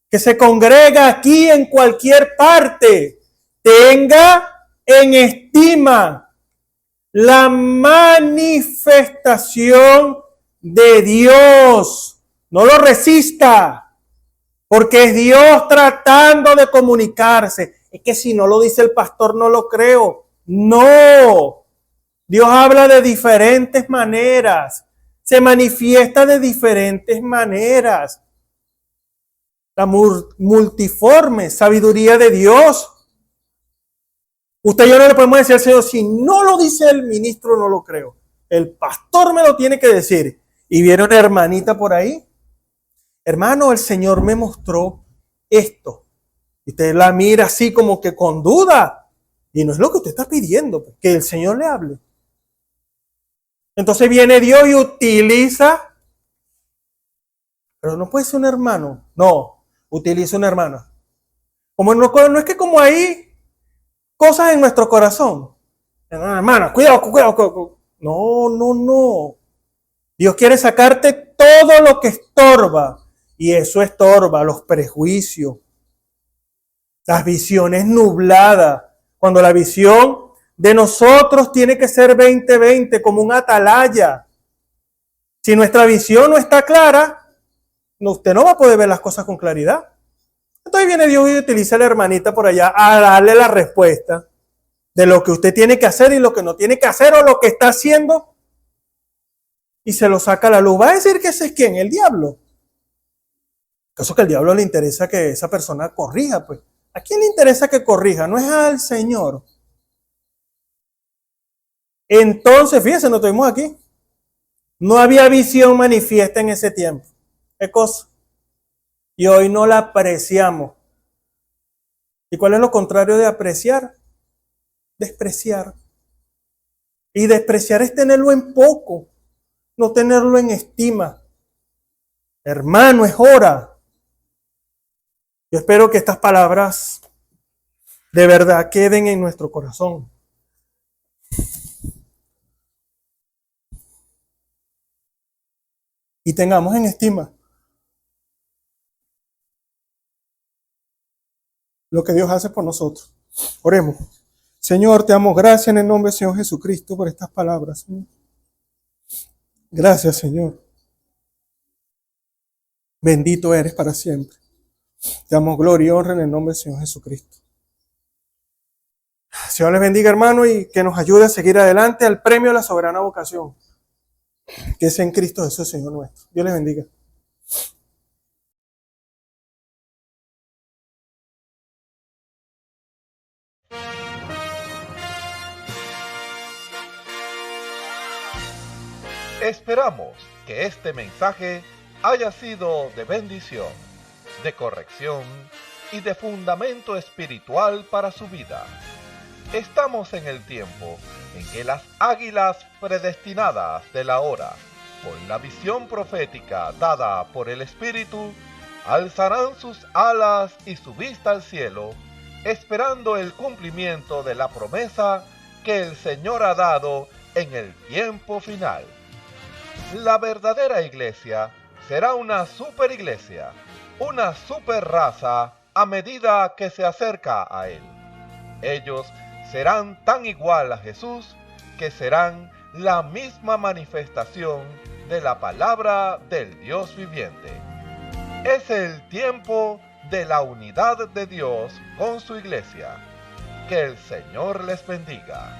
que se congrega aquí en cualquier parte. Tenga en estima la manifestación de Dios. No lo resista, porque es Dios tratando de comunicarse. Es que si no lo dice el pastor, no lo creo. No. Dios habla de diferentes maneras, se manifiesta de diferentes maneras. La multiforme sabiduría de Dios. Usted y yo no le podemos decir al Señor, si no lo dice el ministro, no lo creo. El pastor me lo tiene que decir. ¿Y vieron una hermanita por ahí? Hermano, el Señor me mostró esto. Y usted la mira así como que con duda. Y no es lo que usted está pidiendo, que el Señor le hable. Entonces viene Dios y utiliza, pero no puede ser un hermano, no, utiliza una hermana. Como no es que como hay cosas en nuestro corazón. Hermana, cuidado. No. Dios quiere sacarte todo lo que estorba, y eso estorba los prejuicios, las visiones nubladas. Cuando la visión de nosotros tiene que ser 20/20, como un atalaya. Si nuestra visión no está clara, usted no va a poder ver las cosas con claridad. Entonces viene Dios y utiliza a la hermanita por allá a darle la respuesta de lo que usted tiene que hacer y lo que no tiene que hacer, o lo que está haciendo, y se lo saca a la luz. ¿Va a decir que ese es quién? El diablo. Caso que al diablo le interesa que esa persona corrija, pues. ¿A quién le interesa que corrija? No es al Señor. Entonces, fíjense, nos tuvimos aquí. No había visión manifiesta en ese tiempo. ¿Qué cosa? Y hoy no la apreciamos. ¿Y cuál es lo contrario de apreciar? Despreciar. Y despreciar es tenerlo en poco, no tenerlo en estima. Hermano, es hora. Yo espero que estas palabras de verdad queden en nuestro corazón. Y tengamos en estima lo que Dios hace por nosotros. Oremos. Señor, te damos gracias en el nombre del Señor Jesucristo por estas palabras, Señor. Gracias, Señor. Bendito eres para siempre. Te damos gloria y honra en el nombre del Señor Jesucristo. Señor les bendiga, hermano, y que nos ayude a seguir adelante al premio de la soberana vocación, que es en Cristo Jesús, Señor nuestro. Dios les bendiga. Esperamos que este mensaje haya sido de bendición, de corrección y de fundamento espiritual para su vida. Estamos en el tiempo en que las águilas predestinadas de la hora, con la visión profética dada por el Espíritu, alzarán sus alas y su vista al cielo, esperando el cumplimiento de la promesa que el Señor ha dado en el tiempo final. La verdadera iglesia será una superiglesia, una superraza a medida que se acerca a Él. Ellos serán tan igual a Jesús que serán la misma manifestación de la palabra del Dios viviente. Es el tiempo de la unidad de Dios con su iglesia. Que el Señor les bendiga.